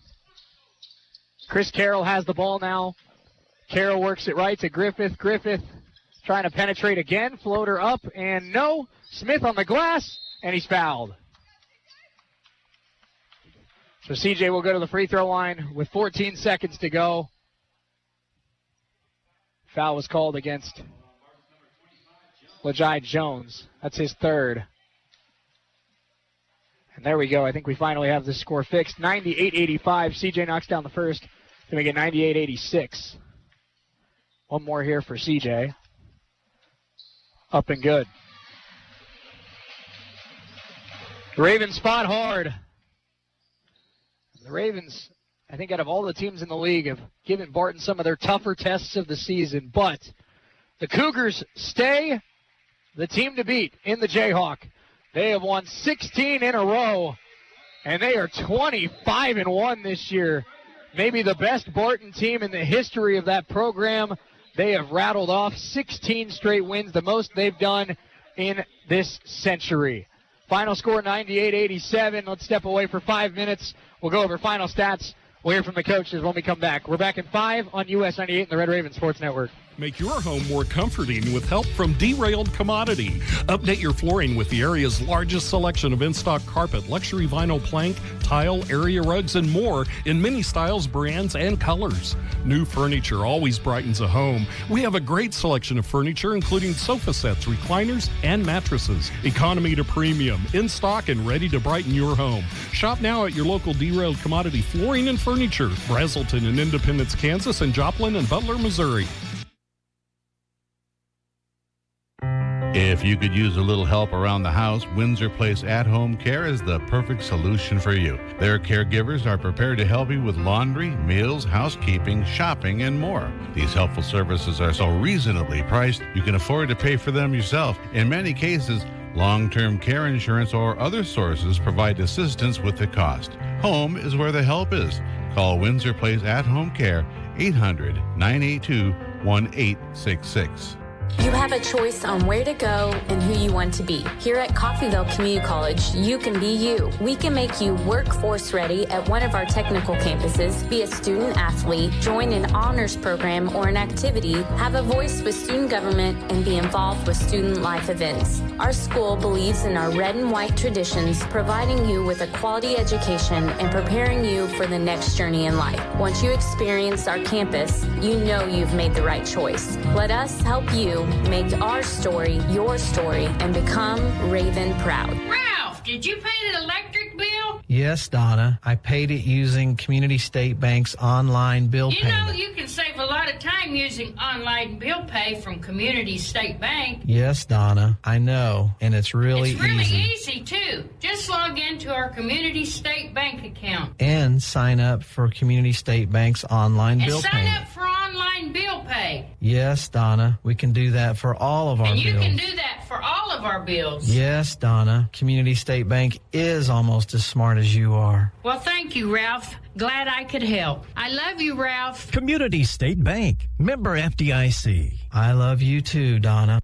Chris Carroll has the ball now. Carroll works it right to Griffith. Griffith trying to penetrate again. Floater up, and no. Smith on the glass, and he's fouled. So CJ will go to the free throw line with 14 seconds to go. Foul was called against Lejai Jones. That's his third. And there we go. I think we finally have this score fixed. 98-85. CJ knocks down the first to make it 98-86. One more here for CJ. Up and good. The Ravens fought hard. The Ravens, I think out of all the teams in the league, have given Barton some of their tougher tests of the season. But the Cougars stay the team to beat in the Jayhawk. They have won 16 in a row, and they are 25-1 this year. Maybe the best Barton team in the history of that program. They have rattled off 16 straight wins, the most they've done in this century. Final score 98-87. Let's step away for 5 minutes. We'll go over final stats. We'll hear from the coaches when we come back. We're back in 5 on US 98 and the Red Raven Sports Network. Make your home more comforting with help from Derailed Commodity. Update your flooring with the area's largest selection of in-stock carpet, luxury vinyl plank, tile, area rugs, and more in many styles, brands, and colors. New furniture always brightens a home. We have a great selection of furniture, including sofa sets, recliners, and mattresses. Economy to premium, in stock and ready to brighten your home. Shop now at your local Derailed Commodity Flooring and Furniture, Brazelton in Independence, Kansas, and Joplin and Butler, Missouri. If you could use a little help around the house, Windsor Place At-Home Care is the perfect solution for you. Their caregivers are prepared to help you with laundry, meals, housekeeping, shopping, and more. These helpful services are so reasonably priced, you can afford to pay for them yourself. In many cases, long-term care insurance or other sources provide assistance with the cost. Home is where the help is. Call Windsor Place At-Home Care, 800-982-1866. You have a choice on where to go and who you want to be. Here at Coffeyville Community College, you can be you. We can make you workforce ready at one of our technical campuses, be a student athlete, join an honors program or an activity, have a voice with student government, and be involved with student life events. Our school believes in our red and white traditions, providing you with a quality education and preparing you for the next journey in life. Once you experience our campus, you know you've made the right choice. Let us help you make our story your story and become Raven proud. Ralph, did you pay the electric bill? Yes, Donna. I paid it using Community State Bank's online bill You payment. know you can save a lot of time using online bill pay from Community State Bank. Yes, Donna. I know, and it's really easy, too. Just log into our Community State Bank account. And sign up for Community State Bank's online bill And sign payment. up for online bill pay. Yes, Donna. We can do that for all of our And bills. you can do that for all of our bills. Yes, Donna. Community State Bank is almost as smart as you are. Well, thank you, Ralph. Glad I could help. I love you, Ralph. Community State Bank. Member FDIC. I love you too, Donna.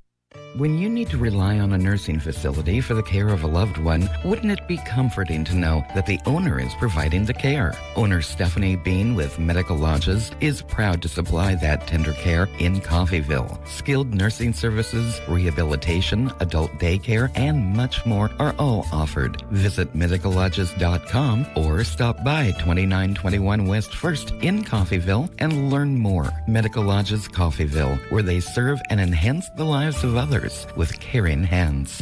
When you need to rely on a nursing facility for the care of a loved one, wouldn't it be comforting to know that the owner is providing the care? Owner Stephanie Bean with Medical Lodges is proud to supply that tender care in Coffeyville. Skilled nursing services, rehabilitation, adult daycare, and much more are all offered. Visit medicallodges.com or stop by 2921 West 1st in Coffeyville and learn more. Medical Lodges Coffeyville, where they serve and enhance the lives of others with caring hands.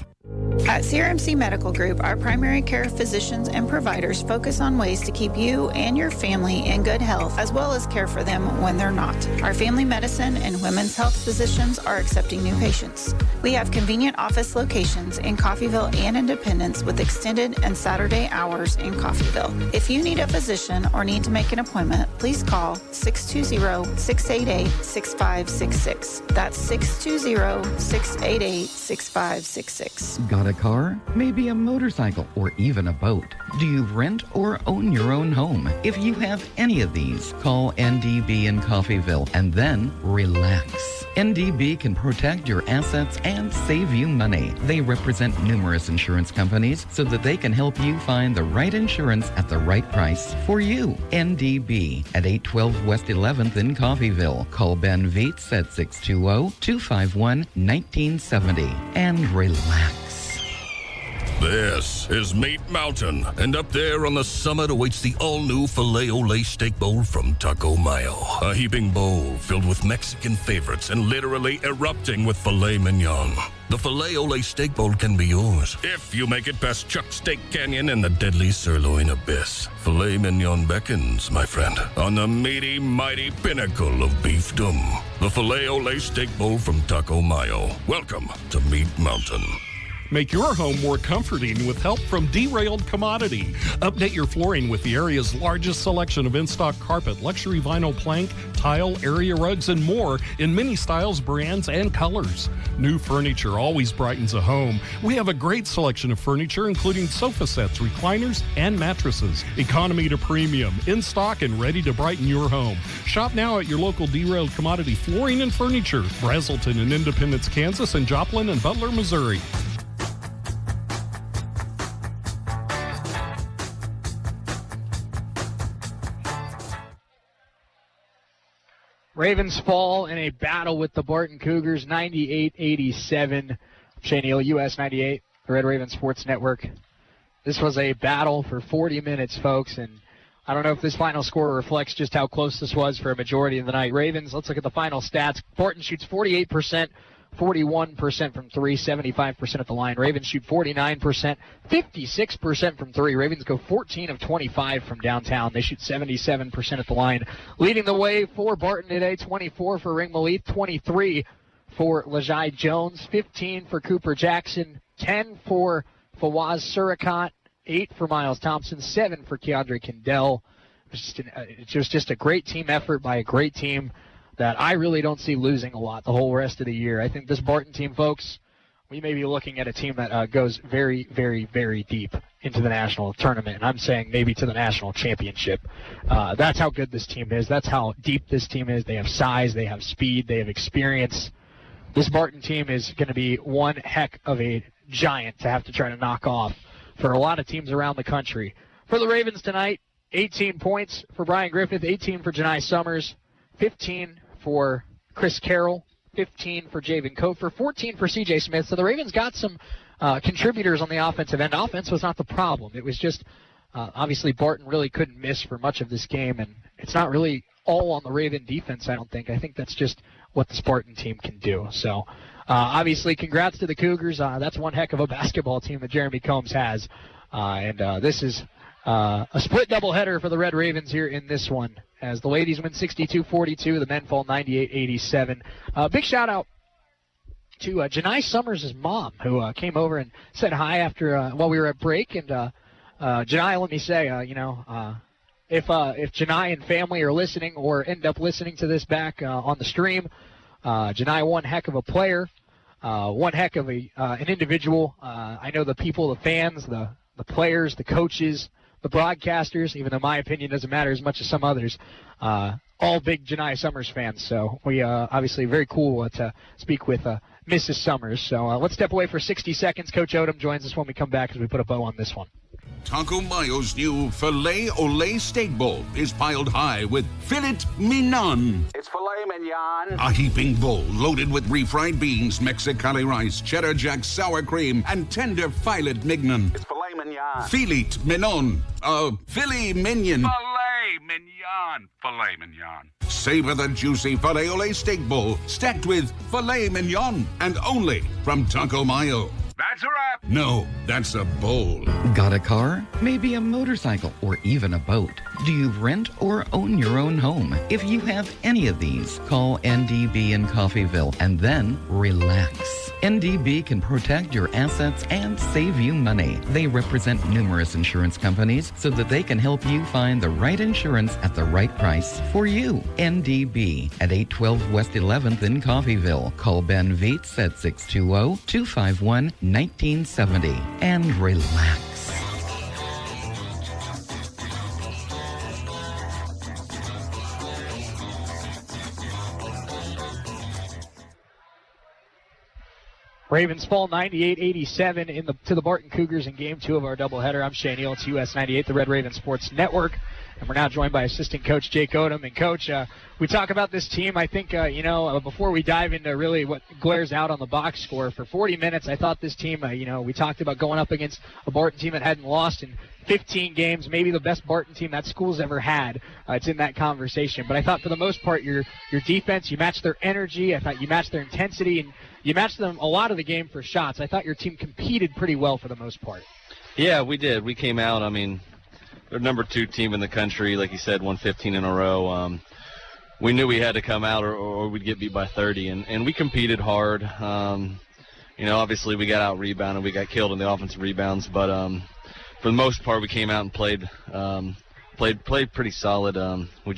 At CRMC Medical Group, our primary care physicians and providers focus on ways to keep you and your family in good health, as well as care for them when they're not. Our family medicine and women's health physicians are accepting new patients. We have convenient office locations in Coffeyville and Independence with extended and Saturday hours in Coffeyville. If you need a physician or need to make an appointment, please call 620-688-6566. That's 620-688-6566. Got a car? Maybe a motorcycle or even a boat? Do you rent or own your own home? If you have any of these, call NDB in Coffeyville and then relax. NDB can protect your assets and save you money. They represent numerous insurance companies so that they can help you find the right insurance at the right price for you. NDB at 812 West 11th in Coffeyville. Call Ben Vietz at 620-251-1970 and relax. This is Meat Mountain, and up there on the summit awaits the all-new Filet-O-Lay Steak Bowl from Taco Mayo. A heaping bowl filled with Mexican favorites and literally erupting with filet mignon. The Filet-O-Lay Steak Bowl can be yours if you make it past Chuck Steak Canyon and the deadly sirloin abyss. Filet mignon beckons, my friend, on the meaty, mighty pinnacle of beefdom. The Filet-O-Lay Steak Bowl from Taco Mayo. Welcome to Meat Mountain. Make your home more comforting with help from Derailed Commodity. Update your flooring with the area's largest selection of in-stock carpet, luxury vinyl plank, tile, area rugs, and more in many styles, brands, and colors. New furniture always brightens a home. We have a great selection of furniture, including sofa sets, recliners, and mattresses. Economy to premium, in stock and ready to brighten your home. Shop now at your local Derailed Commodity Flooring and Furniture, Brazelton in Independence, Kansas, and Joplin and Butler, Missouri. Ravens fall in a battle with the Barton Cougars, 98-87. Shane Neal, US 98, the Red Raven Sports Network. This was a battle for 40 minutes, folks, and I don't know if this final score reflects just how close this was for a majority of the night. Ravens, let's look at the final stats. Barton shoots 48%. 41% from three, 75% at the line. Ravens shoot 49%, 56% from three. Ravens go 14 of 25 from downtown. They shoot 77% at the line. Leading the way for Barton today, 24 for Ring Malith, 23 for Lajai Jones, 15 for Cooper Jackson, 10 for Fawaz Suricot, 8 for Miles Thompson, 7 for Keandre Kendall. It was just a great team effort by a great team that I really don't see losing a lot the whole rest of the year. I think this Barton team, folks, we may be looking at a team that goes very, very, very deep into the national tournament, and I'm saying maybe to the national championship. That's how good this team is. That's how deep this team is. They have size, they have speed, they have experience. This Barton team is going to be one heck of a giant to have to try to knock off for a lot of teams around the country. For the Ravens tonight, 18 points for Brian Griffith, 18 for Janai Summers, 15 for Chris Carroll, 15 for Javen Kofer, 14 for C.J. Smith. So the Ravens got some contributors on the offensive end. Offense was not the problem. It was just, obviously, Barton really couldn't miss for much of this game, and it's not really all on the Raven defense, I don't think. I think that's just what the Spartan team can do. So, obviously, congrats to the Cougars. That's one heck of a basketball team that Jeremy Combs has. And this is a split doubleheader for the Red Ravens here in this one, as the ladies win 62-42, the men fall 98-87. Big shout-out to Janai Summers' mom, who came over and said hi after while we were at break. And Janai, let me say, if Janai and family are listening or end up listening to this back on the stream, Janai, one heck of a player, one heck of an individual. I know the people, the fans, the players, the coaches, the broadcasters, even though my opinion doesn't matter as much as some others, all big Janiyah Summers fans. So we obviously very cool to speak with Mrs. Summers. So let's step away for 60 seconds. Coach Odom joins us when we come back as we put a bow on this one. Taco Mayo's new Filet Olay Steak Bowl is piled high with filet mignon. It's filet mignon. A heaping bowl loaded with refried beans, Mexicali rice, cheddar jack sour cream, and tender filet mignon. It's filet mignon. Filet mignon. Filet mignon. Filet mignon. Filet mignon. Savor the juicy Filet Olay Steak Bowl stacked with filet mignon and only from Taco Mayo. That's a wrap. No, that's a bowl. Got a car? Maybe a motorcycle or even a boat. Do you rent or own your own home? If you have any of these, call NDB in Coffeyville and then relax. NDB can protect your assets and save you money. They represent numerous insurance companies so that they can help you find the right insurance at the right price for you. NDB at 812 West 11th in Coffeyville. Call Ben Vietz at 620-251-1970 and relax. Ravens fall 98-87 to the Barton Cougars in Game 2 of our doubleheader. I'm Shane Neal. It's US 98, the Red Raven Sports Network. And we're now joined by assistant coach Jake Odom. And, Coach, we talk about this team. I think, before we dive into really what glares out on the box score, for 40 minutes, I thought this team, we talked about going up against a Barton team that hadn't lost in 15 games, maybe the best Barton team that school's ever had. It's in that conversation. But I thought for the most part, your defense, you matched their energy. I thought you matched their intensity, and you matched them a lot of the game for shots. I thought your team competed pretty well for the most part. Yeah, we did. We came out, they're number 2 team in the country, like you said, won 15 in a row. We knew we had to come out or we'd get beat by 30, and we competed hard. Obviously we got out-rebounded. We got killed in the offensive rebounds, but for the most part we came out and played pretty solid. We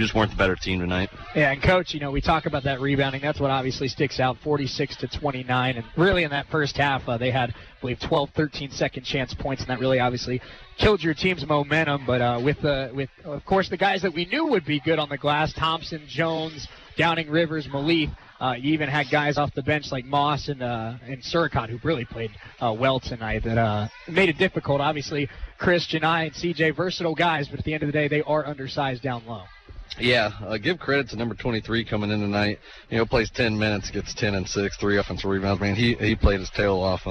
just weren't the better team tonight. Yeah, and Coach, we talk about that rebounding. That's what obviously sticks out, 46-29. And really in that first half, they had, I believe, 12, 13 second chance points, and that really obviously killed your team's momentum. But with of course, the guys that we knew would be good on the glass, Thompson, Jones, Downing, Rivers, Malith. You even had guys off the bench like Moss and Suricott who really played well tonight. That made it difficult. Obviously, Chris, Janiyah, and CJ, versatile guys, but at the end of the day, they are undersized down low. Yeah, give credit to number 23 coming in tonight. Plays 10 minutes, gets 10 and 6, 3 offensive rebounds. Man, he played his tail off.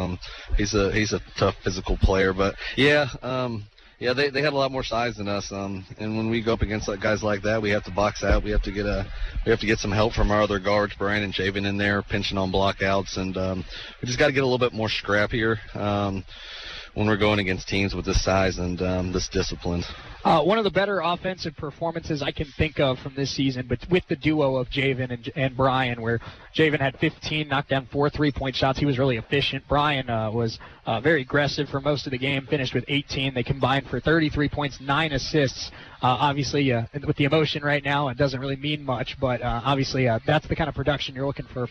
He's a tough physical player, but they had a lot more size than us. And when we go up against guys like that, we have to box out. We have to get some help from our other guards, Brian and Javen in there, pinching on blockouts, and we just got to get a little bit more scrappier when we're going against teams with this size and this discipline. One of the better offensive performances I can think of from this season, but with the duo of Javen and Brian, where Javen had 15, knocked down 4 3-point shots. He was really efficient. Brian was very aggressive for most of the game, finished with 18. They combined for 33 points, 9 assists. Obviously, with the emotion right now, it doesn't really mean much, but obviously that's the kind of production you're looking for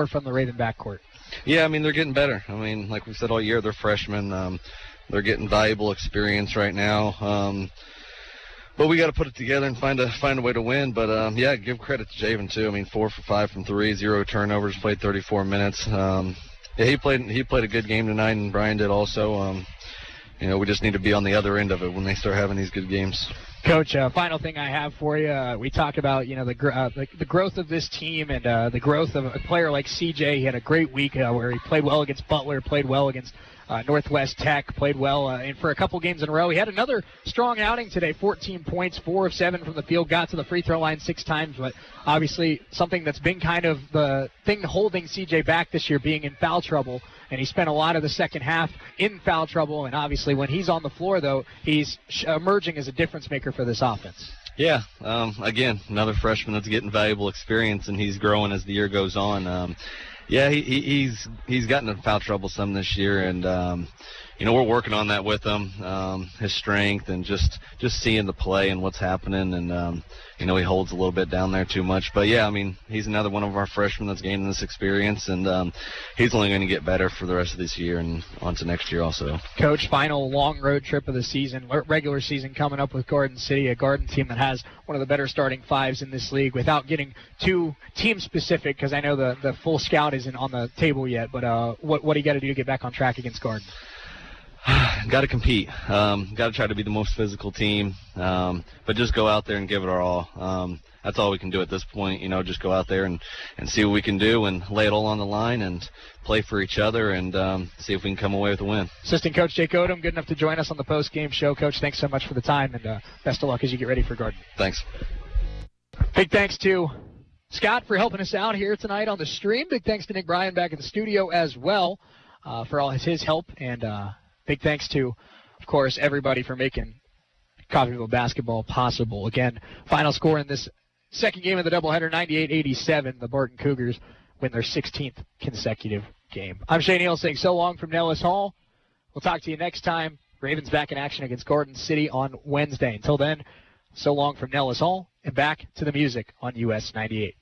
from the Raven backcourt. Yeah, they're getting better. Like we said all year, they're freshmen. They're getting valuable experience right now. But we got to put it together and find a way to win. But give credit to Javen too. 4 for 5 from 3, 0 turnovers, played 34 minutes. He played a good game tonight, and Brian did also. We just need to be on the other end of it when they start having these good games. Coach, final thing I have for you. We talked about the growth of this team and the growth of a player like CJ. He had a great week where he played well against Butler, played well against Northwest Tech, played well and for a couple games in a row. He had another strong outing today, 14 points, 4 of 7 from the field, got to the free throw line 6 times, but obviously something that's been kind of the thing holding CJ back this year, being in foul trouble, and he spent a lot of the second half in foul trouble, and obviously when he's on the floor, though, he's emerging as a difference maker for this offense. Yeah, again, another freshman that's getting valuable experience, and he's growing as the year goes on. He's gotten in foul trouble some this year, and we're working on that with him, his strength and just seeing the play and what's happening. And, he holds a little bit down there too much. But, yeah, I mean, he's another one of our freshmen that's gaining this experience, and he's only going to get better for the rest of this year and on to next year also. Coach, final long road trip of the season, regular season coming up with Garden City, a Garden team that has one of the better starting fives in this league. Without getting too team-specific, because I know the full scout isn't on the table yet, but what do you got to do to get back on track against Garden? Got to compete. Got to try to be the most physical team, but just go out there and give it our all. That's all we can do at this point. Just go out there and see what we can do and lay it all on the line and play for each other and see if we can come away with a win. Assistant Coach Jake Odom, good enough to join us on the post-game show. Coach, thanks so much for the time, and best of luck as you get ready for Garden. Thanks. Big thanks to Scott for helping us out here tonight on the stream. Big thanks to Nick Bryan back in the studio as well for all his help, and big thanks to, of course, everybody for making Coffeyville basketball possible. Again, final score in this second game of the doubleheader, 98-87. The Barton Cougars win their 16th consecutive game. I'm Shane Neal saying so long from Nellis Hall. We'll talk to you next time. Ravens back in action against Garden City on Wednesday. Until then, so long from Nellis Hall, and back to the music on US 98.